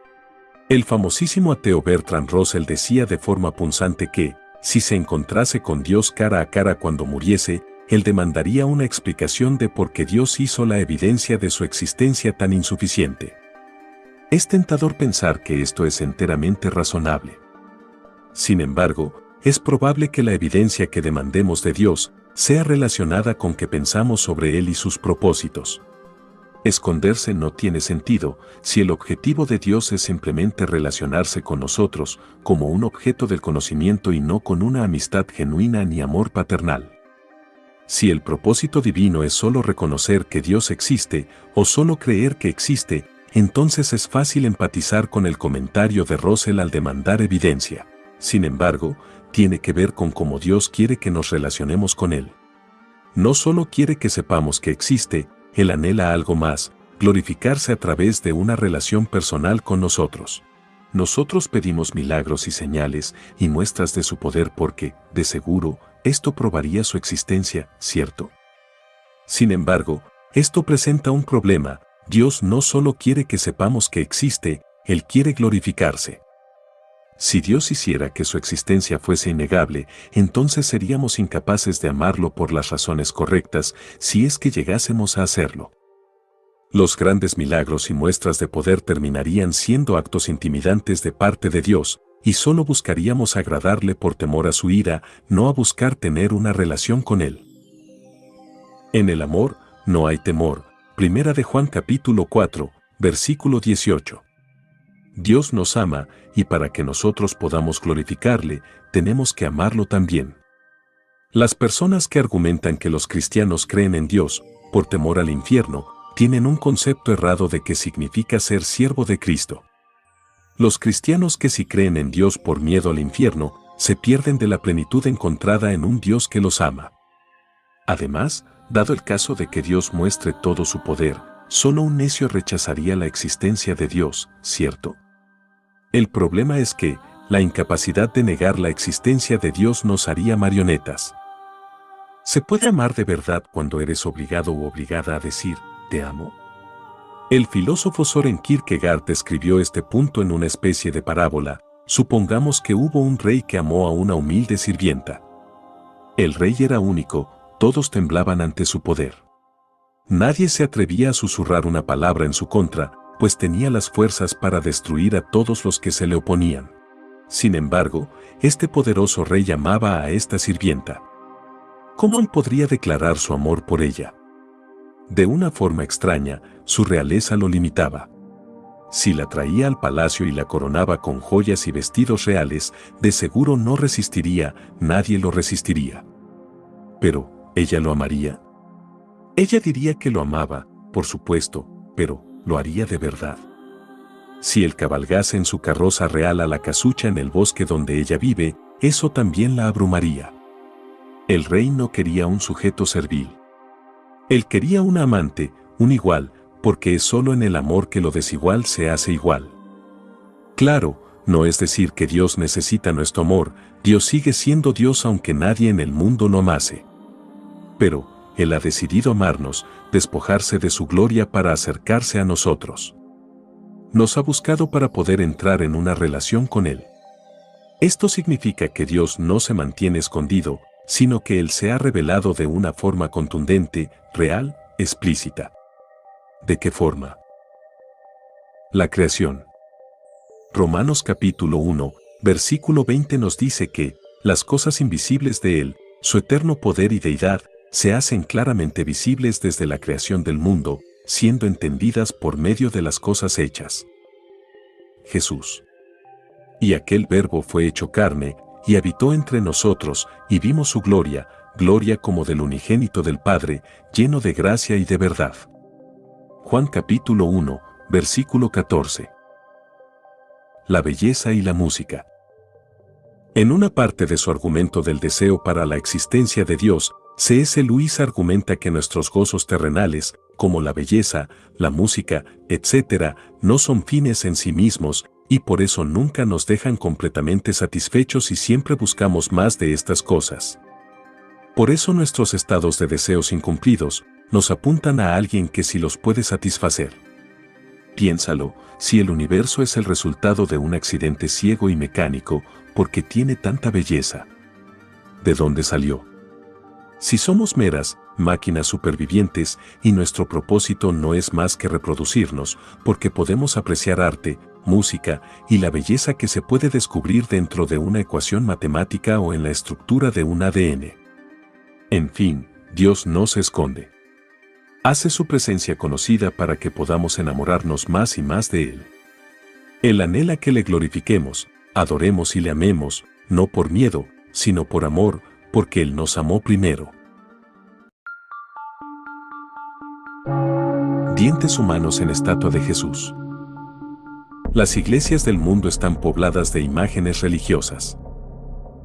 S1: El famosísimo ateo Bertrand Russell decía de forma punzante que, si se encontrase con Dios cara a cara cuando muriese, él demandaría una explicación de por qué Dios hizo la evidencia de su existencia tan insuficiente. Es tentador pensar que esto es enteramente razonable. Sin embargo, es probable que la evidencia que demandemos de Dios sea relacionada con que pensamos sobre Él y sus propósitos. Esconderse no tiene sentido si el objetivo de Dios es simplemente relacionarse con nosotros como un objeto del conocimiento y no con una amistad genuina ni amor paternal. Si el propósito divino es solo reconocer que Dios existe o solo creer que existe, entonces es fácil empatizar con el comentario de Russell al demandar evidencia. Sin embargo, tiene que ver con cómo Dios quiere que nos relacionemos con Él. No solo quiere que sepamos que existe, Él anhela algo más, glorificarse a través de una relación personal con nosotros. Nosotros pedimos milagros y señales y muestras de su poder porque, de seguro, esto probaría su existencia, ¿cierto? Sin embargo, esto presenta un problema. Dios no solo quiere que sepamos que existe, Él quiere glorificarse. Si Dios hiciera que su existencia fuese innegable, entonces seríamos incapaces de amarlo por las razones correctas si es que llegásemos a hacerlo. Los grandes milagros y muestras de poder terminarían siendo actos intimidantes de parte de Dios, y solo buscaríamos agradarle por temor a su ira, no a buscar tener una relación con Él. En el amor no hay temor. Primera de Juan capítulo 4, versículo 18. Dios nos ama, y para que nosotros podamos glorificarle, tenemos que amarlo también. Las personas que argumentan que los cristianos creen en Dios, por temor al infierno, tienen un concepto errado de qué significa ser siervo de Cristo. Los cristianos que sí creen en Dios por miedo al infierno, se pierden de la plenitud encontrada en un Dios que los ama. Además, dado el caso de que Dios muestre todo su poder, solo un necio rechazaría la existencia de Dios, ¿cierto? El problema es que, la incapacidad de negar la existencia de Dios nos haría marionetas. ¿Se puede amar de verdad cuando eres obligado u obligada a decir, te amo? El filósofo Søren Kierkegaard escribió este punto en una especie de parábola. Supongamos que hubo un rey que amó a una humilde sirvienta. El rey era único, todos temblaban ante su poder. Nadie se atrevía a susurrar una palabra en su contra, pues tenía las fuerzas para destruir a todos los que se le oponían. Sin embargo, este poderoso rey amaba a esta sirvienta. ¿Cómo él podría declarar su amor por ella? De una forma extraña, su realeza lo limitaba. Si la traía al palacio y la coronaba con joyas y vestidos reales, de seguro no resistiría, nadie lo resistiría. Pero, ¿ella lo amaría? Ella diría que lo amaba, por supuesto, pero, ¿lo haría de verdad? Si él cabalgase en su carroza real a la casucha en el bosque donde ella vive, eso también la abrumaría. El rey no quería un sujeto servil. Él quería una amante, un igual, porque es solo en el amor que lo desigual se hace igual. Claro, no es decir que Dios necesita nuestro amor, Dios sigue siendo Dios aunque nadie en el mundo lo amase. Pero, Él ha decidido amarnos, despojarse de su gloria para acercarse a nosotros. Nos ha buscado para poder entrar en una relación con Él. Esto significa que Dios no se mantiene escondido, sino que Él se ha revelado de una forma contundente, real, explícita. ¿De qué forma? La creación. Romanos capítulo 1, versículo 20 nos dice que, las cosas invisibles de Él, su eterno poder y deidad, se hacen claramente visibles desde la creación del mundo, siendo entendidas por medio de las cosas hechas. Jesús. Y aquel Verbo fue hecho carne, y habitó entre nosotros, y vimos su gloria, gloria como del unigénito del Padre, lleno de gracia y de verdad. Juan capítulo 1, versículo 14. La belleza y la música. En una parte de su argumento del deseo para la existencia de Dios, C.S. Lewis argumenta que nuestros gozos terrenales, como la belleza, la música, etc., no son fines en sí mismos, y por eso nunca nos dejan completamente satisfechos y siempre buscamos más de estas cosas. Por eso nuestros estados de deseos incumplidos nos apuntan a alguien que sí los puede satisfacer. Piénsalo, si el universo es el resultado de un accidente ciego y mecánico, ¿por qué tiene tanta belleza? ¿De dónde salió? Si somos meras máquinas supervivientes y nuestro propósito no es más que reproducirnos, porque podemos apreciar arte, música y la belleza que se puede descubrir dentro de una ecuación matemática o en la estructura de un ADN. En fin, Dios no se esconde. Hace su presencia conocida para que podamos enamorarnos más y más de Él. Él anhela que le glorifiquemos, adoremos y le amemos, no por miedo, sino por amor, porque Él nos amó primero. Dientes humanos en estatua de Jesús. Las iglesias del mundo están pobladas de imágenes religiosas.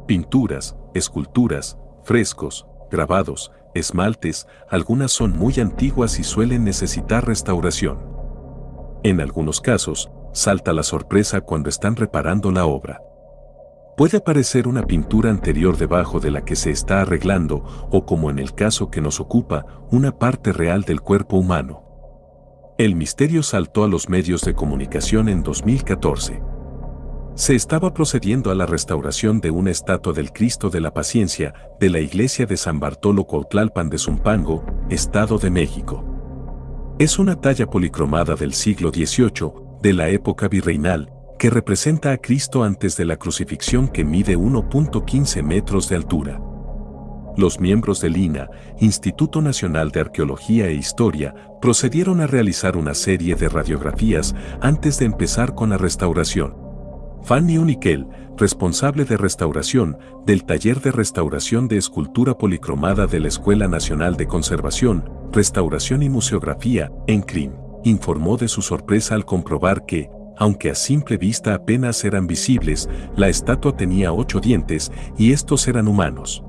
S1: Pinturas, esculturas, frescos, grabados, esmaltes, algunas son muy antiguas y suelen necesitar restauración. En algunos casos, salta la sorpresa cuando están reparando la obra. Puede aparecer una pintura anterior debajo de la que se está arreglando o, como en el caso que nos ocupa, una parte real del cuerpo humano. El misterio saltó a los medios de comunicación en 2014. Se estaba procediendo a la restauración de una estatua del Cristo de la Paciencia de la iglesia de San Bartolo Cuautlalpan de Zumpango, Estado de México. Es una talla policromada del siglo XVIII, de la época virreinal, que representa a Cristo antes de la crucifixión, que mide 1.15 metros de altura. Los miembros del INAH, Instituto Nacional de Arqueología e Historia, procedieron a realizar una serie de radiografías antes de empezar con la restauración. Fanny Uniquel, responsable de restauración del Taller de Restauración de Escultura Policromada de la Escuela Nacional de Conservación, Restauración y Museografía, ENCRIM, informó de su sorpresa al comprobar que, aunque a simple vista apenas eran visibles, la estatua tenía 8 dientes y estos eran humanos.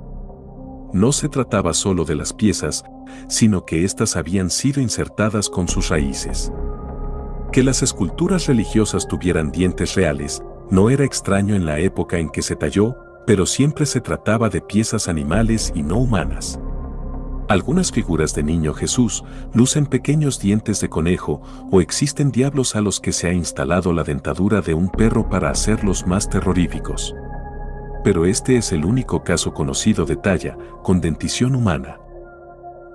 S1: No se trataba solo de las piezas, sino que éstas habían sido insertadas con sus raíces. Que las esculturas religiosas tuvieran dientes reales no era extraño en la época en que se talló, pero siempre se trataba de piezas animales y no humanas. Algunas figuras de Niño Jesús lucen pequeños dientes de conejo, o existen diablos a los que se ha instalado la dentadura de un perro para hacerlos más terroríficos. Pero este es el único caso conocido de talla con dentición humana.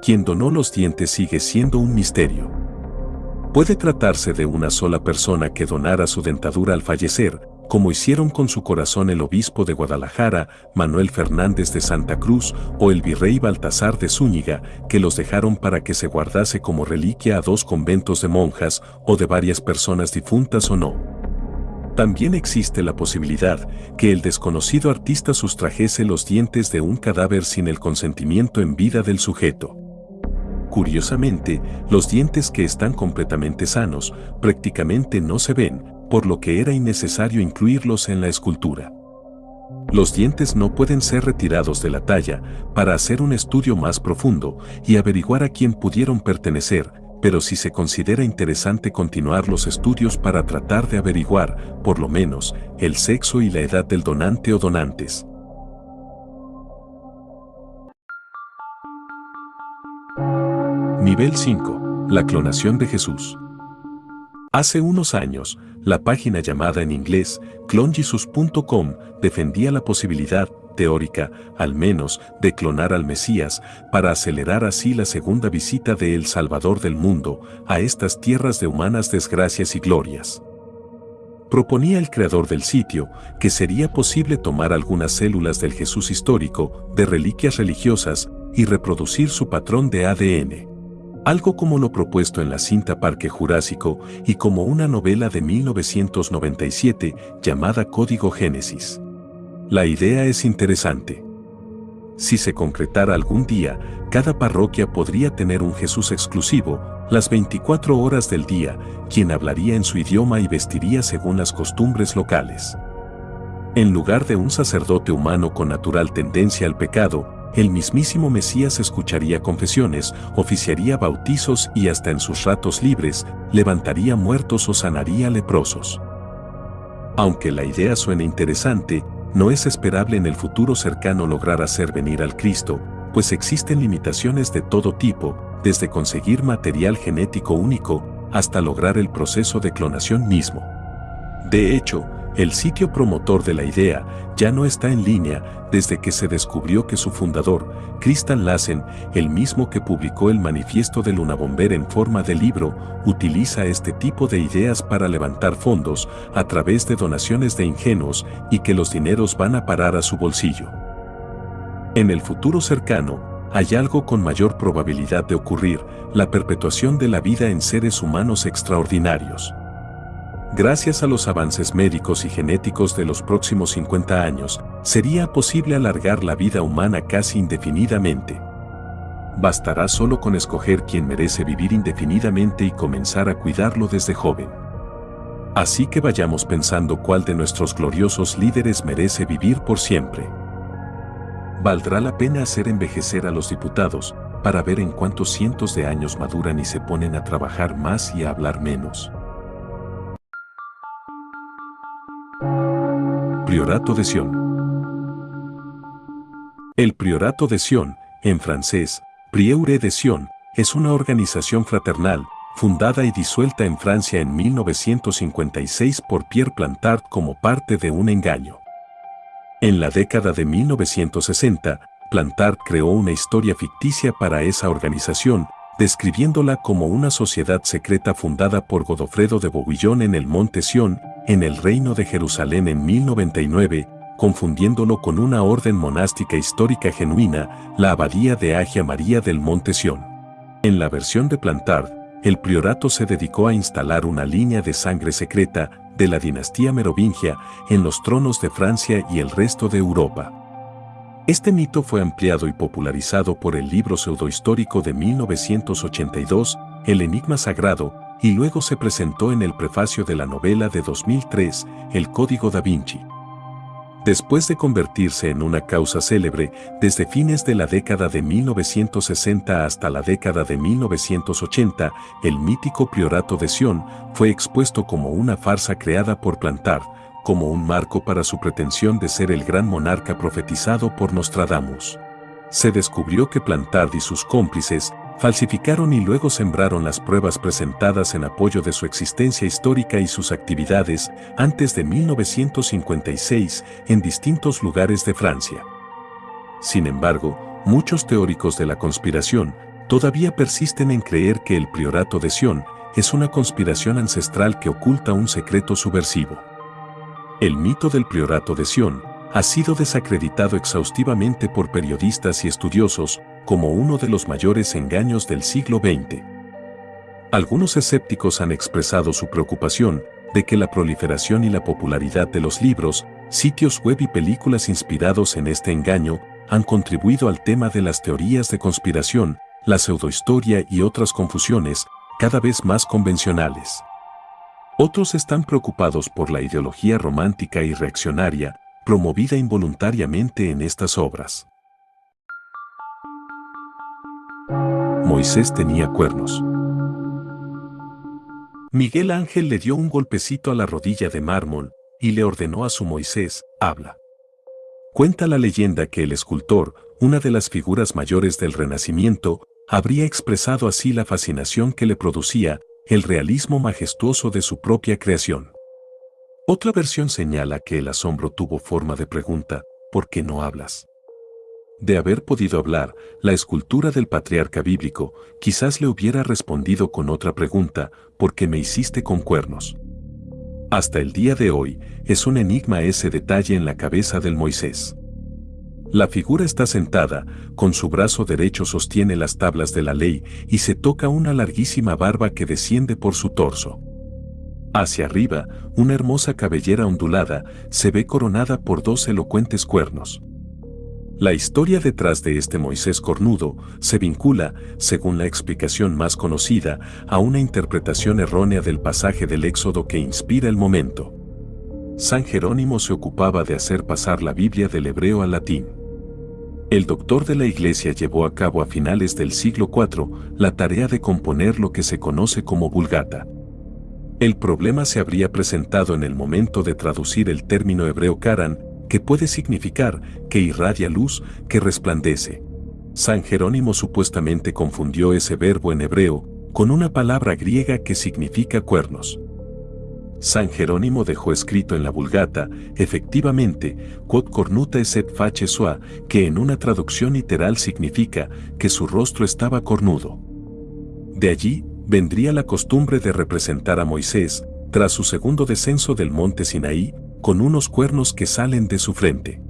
S1: Quien donó los dientes sigue siendo un misterio. Puede tratarse de una sola persona que donara su dentadura al fallecer, como hicieron con su corazón el obispo de Guadalajara, Manuel Fernández de Santa Cruz, o el virrey Baltasar de Zúñiga, que los dejaron para que se guardase como reliquia a 2 conventos de monjas o de varias personas difuntas o no. También existe la posibilidad que el desconocido artista sustrajese los dientes de un cadáver sin el consentimiento en vida del sujeto. Curiosamente, los dientes que están completamente sanos prácticamente no se ven, por lo que era innecesario incluirlos en la escultura. Los dientes no pueden ser retirados de la talla para hacer un estudio más profundo y averiguar a quién pudieron pertenecer, pero sí se considera interesante continuar los estudios para tratar de averiguar, por lo menos, el sexo y la edad del donante o donantes. Nivel 5. La clonación de Jesús. Hace unos años, la página llamada en inglés clonejesus.com defendía la posibilidad, teórica, al menos, de clonar al Mesías para acelerar así la segunda visita de El Salvador del mundo a estas tierras de humanas desgracias y glorias. Proponía el creador del sitio que sería posible tomar algunas células del Jesús histórico, de reliquias religiosas, y reproducir su patrón de ADN. Algo como lo propuesto en la cinta Parque Jurásico y como una novela de 1997 llamada Código Génesis. La idea es interesante. Si se concretara algún día, cada parroquia podría tener un Jesús exclusivo, las 24 horas del día, quien hablaría en su idioma y vestiría según las costumbres locales. En lugar de un sacerdote humano con natural tendencia al pecado, el mismísimo Mesías escucharía confesiones, oficiaría bautizos y hasta en sus ratos libres, levantaría muertos o sanaría leprosos. Aunque la idea suene interesante, no es esperable en el futuro cercano lograr hacer venir al Cristo, pues existen limitaciones de todo tipo, desde conseguir material genético único hasta lograr el proceso de clonación mismo. De hecho, el sitio promotor de la idea ya no está en línea desde que se descubrió que su fundador, Christian Larsen, el mismo que publicó el manifiesto del Unabomber en forma de libro, utiliza este tipo de ideas para levantar fondos a través de donaciones de ingenuos y que los dineros van a parar a su bolsillo. En el futuro cercano, hay algo con mayor probabilidad de ocurrir, la perpetuación de la vida en seres humanos extraordinarios. Gracias a los avances médicos y genéticos de los próximos 50 años, sería posible alargar la vida humana casi indefinidamente. Bastará solo con escoger quién merece vivir indefinidamente y comenzar a cuidarlo desde joven. Así que vayamos pensando cuál de nuestros gloriosos líderes merece vivir por siempre. Valdrá la pena hacer envejecer a los diputados, para ver en cuántos cientos de años maduran y se ponen a trabajar más y a hablar menos. Priorato de Sion. El Priorato de Sion, en francés, Prieuré de Sion, es una organización fraternal, fundada y disuelta en Francia en 1956 por Pierre Plantard como parte de un engaño. En la década de 1960, Plantard creó una historia ficticia para esa organización, describiéndola como una sociedad secreta fundada por Godofredo de Bouillon en el Monte Sion, en el Reino de Jerusalén en 1099, confundiéndolo con una orden monástica histórica genuina, la Abadía de Agia María del Monte Sion. En la versión de Plantard, el priorato se dedicó a instalar una línea de sangre secreta de la dinastía merovingia en los tronos de Francia y el resto de Europa. Este mito fue ampliado y popularizado por el libro pseudohistórico de 1982, El Enigma Sagrado, y luego se presentó en el prefacio de la novela de 2003, El Código da Vinci. Después de convertirse en una causa célebre, desde fines de la década de 1960 hasta la década de 1980, el mítico Priorato de Sion fue expuesto como una farsa creada por Plantard, como un marco para su pretensión de ser el gran monarca profetizado por Nostradamus. Se descubrió que Plantard y sus cómplices falsificaron y luego sembraron las pruebas presentadas en apoyo de su existencia histórica y sus actividades antes de 1956 en distintos lugares de Francia. Sin embargo, muchos teóricos de la conspiración todavía persisten en creer que el Priorato de Sion es una conspiración ancestral que oculta un secreto subversivo. El mito del Priorato de Sion ha sido desacreditado exhaustivamente por periodistas y estudiosos como uno de los mayores engaños del siglo XX. Algunos escépticos han expresado su preocupación de que la proliferación y la popularidad de los libros, sitios web y películas inspirados en este engaño han contribuido al tema de las teorías de conspiración, la pseudohistoria y otras confusiones cada vez más convencionales. Otros están preocupados por la ideología romántica y reaccionaria promovida involuntariamente en estas obras. Moisés tenía cuernos. Miguel Ángel le dio un golpecito a la rodilla de mármol y le ordenó a su Moisés, habla. Cuenta la leyenda que el escultor, una de las figuras mayores del Renacimiento, habría expresado así la fascinación que le producía el realismo majestuoso de su propia creación. Otra versión señala que el asombro tuvo forma de pregunta, ¿por qué no hablas? De haber podido hablar, la escultura del patriarca bíblico quizás le hubiera respondido con otra pregunta, ¿por qué me hiciste con cuernos? Hasta el día de hoy, es un enigma ese detalle en la cabeza del Moisés. La figura está sentada, con su brazo derecho sostiene las tablas de la ley y se toca una larguísima barba que desciende por su torso. Hacia arriba, una hermosa cabellera ondulada se ve coronada por dos elocuentes cuernos. La historia detrás de este Moisés cornudo se vincula, según la explicación más conocida, a una interpretación errónea del pasaje del Éxodo que inspira el momento. San Jerónimo se ocupaba de hacer pasar la Biblia del hebreo al latín. El doctor de la Iglesia llevó a cabo a finales del siglo IV la tarea de componer lo que se conoce como Vulgata. El problema se habría presentado en el momento de traducir el término hebreo Karan, que puede significar que irradia luz, que resplandece. San Jerónimo supuestamente confundió ese verbo en hebreo con una palabra griega que significa cuernos. San Jerónimo dejó escrito en la Vulgata, efectivamente, quod cornuta esset face sua, que en una traducción literal significa que su rostro estaba cornudo. De allí vendría la costumbre de representar a Moisés, tras su segundo descenso del monte Sinaí, con unos cuernos que salen de su frente.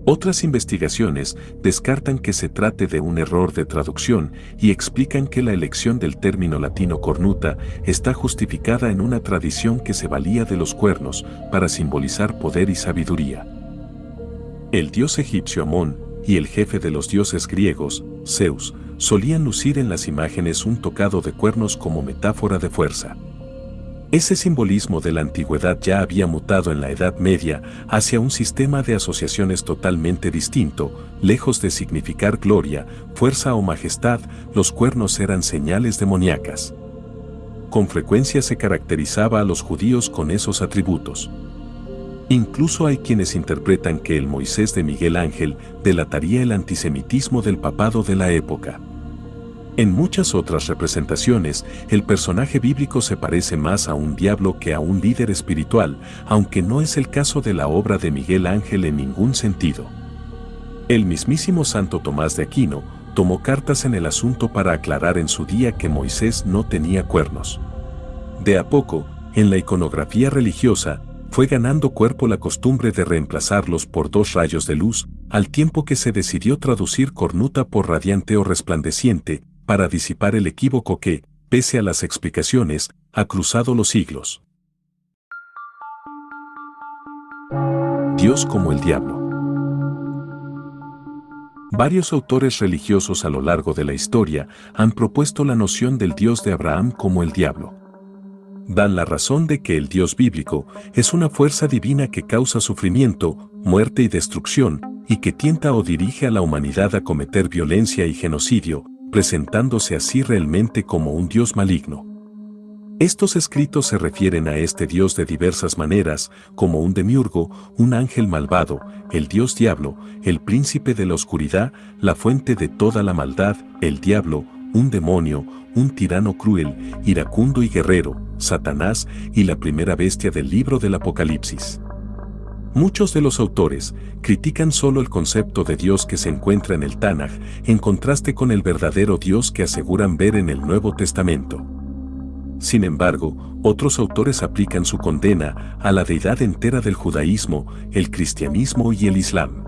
S1: Otras investigaciones descartan que se trate de un error de traducción y explican que la elección del término latino cornuta está justificada en una tradición que se valía de los cuernos para simbolizar poder y sabiduría. El dios egipcio Amón y el jefe de los dioses griegos, Zeus, solían lucir en las imágenes un tocado de cuernos como metáfora de fuerza. Ese simbolismo de la antigüedad ya había mutado en la Edad Media hacia un sistema de asociaciones totalmente distinto, lejos de significar gloria, fuerza o majestad, los cuernos eran señales demoníacas. Con frecuencia se caracterizaba a los judíos con esos atributos. Incluso hay quienes interpretan que el Moisés de Miguel Ángel delataría el antisemitismo del papado de la época. En muchas otras representaciones, el personaje bíblico se parece más a un diablo que a un líder espiritual, aunque no es el caso de la obra de Miguel Ángel en ningún sentido. El mismísimo Santo Tomás de Aquino tomó cartas en el asunto para aclarar en su día que Moisés no tenía cuernos. De a poco, en la iconografía religiosa, fue ganando cuerpo la costumbre de reemplazarlos por dos rayos de luz, al tiempo que se decidió traducir cornuta por radiante o resplandeciente, para disipar el equívoco que, pese a las explicaciones, ha cruzado los siglos. Dios como el diablo. Varios autores religiosos a lo largo de la historia han propuesto la noción del Dios de Abraham como el diablo. Dan la razón de que el Dios bíblico es una fuerza divina que causa sufrimiento, muerte y destrucción, y que tienta o dirige a la humanidad a cometer violencia y genocidio, presentándose así realmente como un Dios maligno. Estos escritos se refieren a este Dios de diversas maneras, como un demiurgo, un ángel malvado, el Dios diablo, el príncipe de la oscuridad, la fuente de toda la maldad, el diablo, un demonio, un tirano cruel, iracundo y guerrero, Satanás y la primera bestia del libro del Apocalipsis. Muchos de los autores critican solo el concepto de Dios que se encuentra en el Tanaj, en contraste con el verdadero Dios que aseguran ver en el Nuevo Testamento. Sin embargo, otros autores aplican su condena a la deidad entera del judaísmo, el cristianismo y el islam.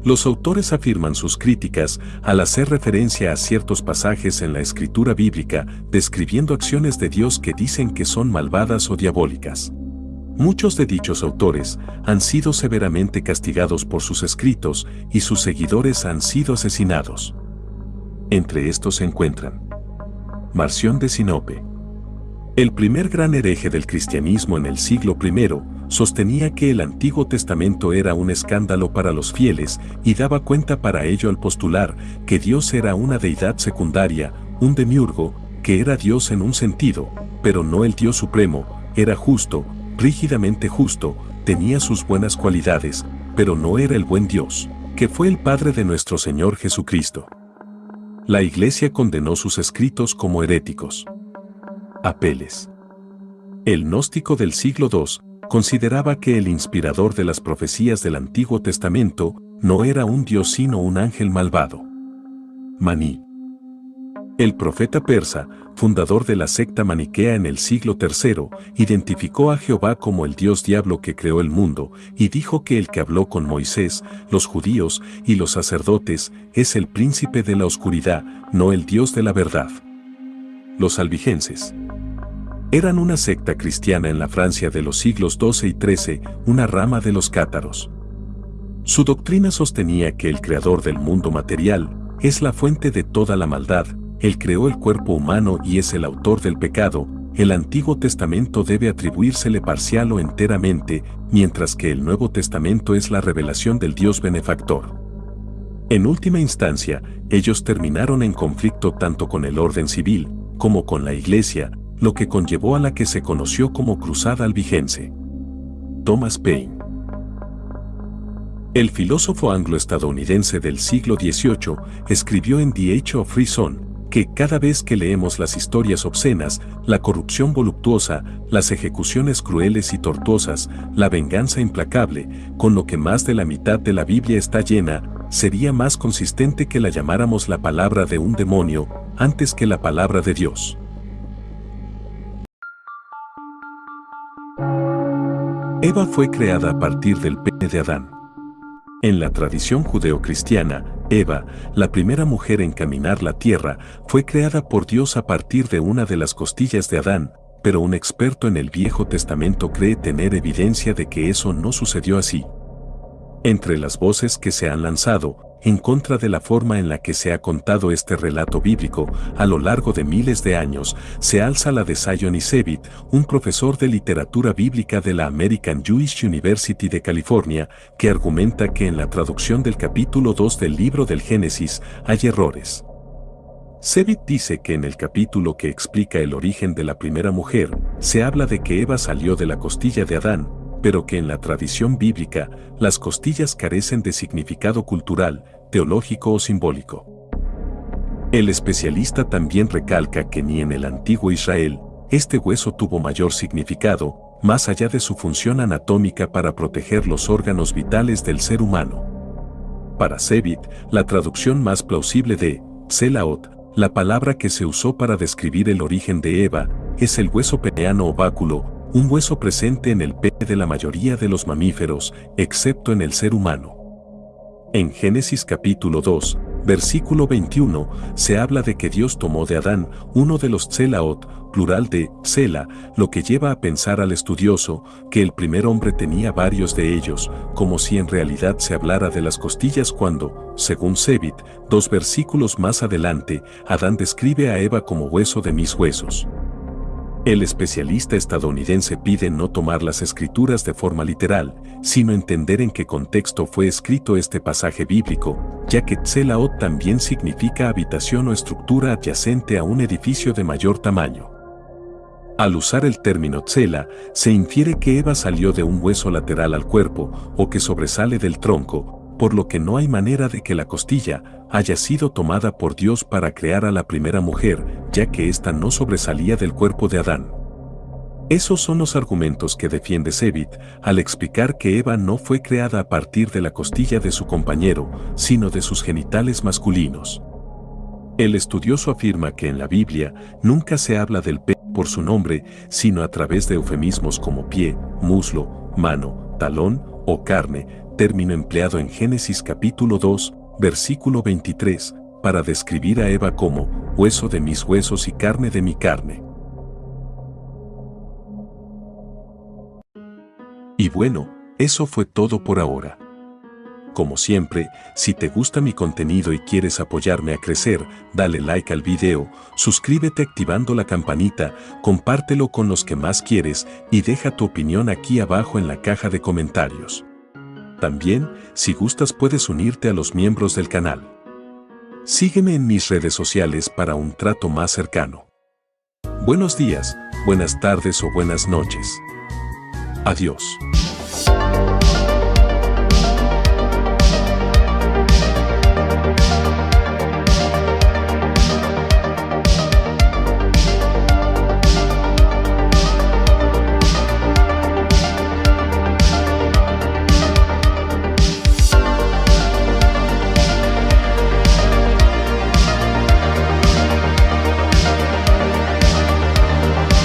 S1: Los autores afirman sus críticas al hacer referencia a ciertos pasajes en la escritura bíblica, describiendo acciones de Dios que dicen que son malvadas o diabólicas. Muchos de dichos autores han sido severamente castigados por sus escritos y sus seguidores han sido asesinados. Entre estos se encuentran Marción de Sinope. El primer gran hereje del cristianismo en el siglo I sostenía que el Antiguo Testamento era un escándalo para los fieles y daba cuenta para ello al postular que Dios era una deidad secundaria, un demiurgo, que era Dios en un sentido, pero no el Dios supremo, era justo, rígidamente justo, tenía sus buenas cualidades, pero no era el buen Dios, que fue el Padre de nuestro Señor Jesucristo. La Iglesia condenó sus escritos como heréticos. Apeles. El gnóstico del siglo II consideraba que el inspirador de las profecías del Antiguo Testamento no era un Dios sino un ángel malvado. Maní. El profeta persa, fundador de la secta maniquea en el siglo III, identificó a Jehová como el Dios diablo que creó el mundo y dijo que el que habló con Moisés, los judíos y los sacerdotes es el príncipe de la oscuridad, no el Dios de la verdad. Los albigenses. Eran una secta cristiana en la Francia de los siglos XII y XIII, una rama de los cátaros. Su doctrina sostenía que el creador del mundo material es la fuente de toda la maldad, él creó el cuerpo humano y es el autor del pecado, el Antiguo Testamento debe atribuírsele parcial o enteramente, mientras que el Nuevo Testamento es la revelación del Dios benefactor. En última instancia, ellos terminaron en conflicto tanto con el orden civil como con la Iglesia, lo que conllevó a la que se conoció como Cruzada Albigense. Thomas Paine. El filósofo anglo-estadounidense del siglo XVIII escribió en The Age of Reason que cada vez que leemos las historias obscenas, la corrupción voluptuosa, las ejecuciones crueles y tortuosas, la venganza implacable, con lo que más de la mitad de la Biblia está llena, sería más consistente que la llamáramos la palabra de un demonio antes que la palabra de Dios. Eva fue creada a partir del pene de Adán. En la tradición judeocristiana, Eva, la primera mujer en caminar la tierra, fue creada por Dios a partir de una de las costillas de Adán, pero un experto en el Viejo Testamento cree tener evidencia de que eso no sucedió así. Entre las voces que se han lanzado, en contra de la forma en la que se ha contado este relato bíblico, a lo largo de miles de años, se alza la de Zion Isevit, un profesor de literatura bíblica de la American Jewish University de California, que argumenta que en la traducción del capítulo 2 del libro del Génesis hay errores. Isevit dice que en el capítulo que explica el origen de la primera mujer, se habla de que Eva salió de la costilla de Adán, pero que en la tradición bíblica, las costillas carecen de significado cultural, teológico o simbólico. El especialista también recalca que ni en el antiguo Israel, este hueso tuvo mayor significado, más allá de su función anatómica para proteger los órganos vitales del ser humano. Para Isevit, la traducción más plausible de Selaot, la palabra que se usó para describir el origen de Eva, es el hueso peneano o báculo, un hueso presente en el pene de la mayoría de los mamíferos, excepto en el ser humano. En Génesis capítulo 2, versículo 21, se habla de que Dios tomó de Adán uno de los Tselaot, plural de Sela, lo que lleva a pensar al estudioso que el primer hombre tenía varios de ellos, como si en realidad se hablara de las costillas cuando, según Isevit, 2 versículos más adelante, Adán describe a Eva como hueso de mis huesos. El especialista estadounidense pide no tomar las escrituras de forma literal, sino entender en qué contexto fue escrito este pasaje bíblico, ya que Tselaot también significa habitación o estructura adyacente a un edificio de mayor tamaño. Al usar el término tsela, se infiere que Eva salió de un hueso lateral al cuerpo o que sobresale del tronco, por lo que no hay manera de que la costilla haya sido tomada por Dios para crear a la primera mujer, ya que ésta no sobresalía del cuerpo de Adán. Esos son los argumentos que defiende Isevit al explicar que Eva no fue creada a partir de la costilla de su compañero, sino de sus genitales masculinos. El estudioso afirma que en la Biblia nunca se habla del pene por su nombre, sino a través de eufemismos como pie, muslo, mano, talón o carne, término empleado en Génesis capítulo 2, versículo 23, para describir a Eva como hueso de mis huesos y carne de mi carne. Y bueno, eso fue todo por ahora. Como siempre, si te gusta mi contenido y quieres apoyarme a crecer, dale like al video, suscríbete activando la campanita, compártelo con los que más quieres y deja tu opinión aquí abajo en la caja de comentarios. También, si gustas puedes unirte a los miembros del canal. Sígueme en mis redes sociales para un trato más cercano. Buenos días, buenas tardes o buenas noches. Adiós.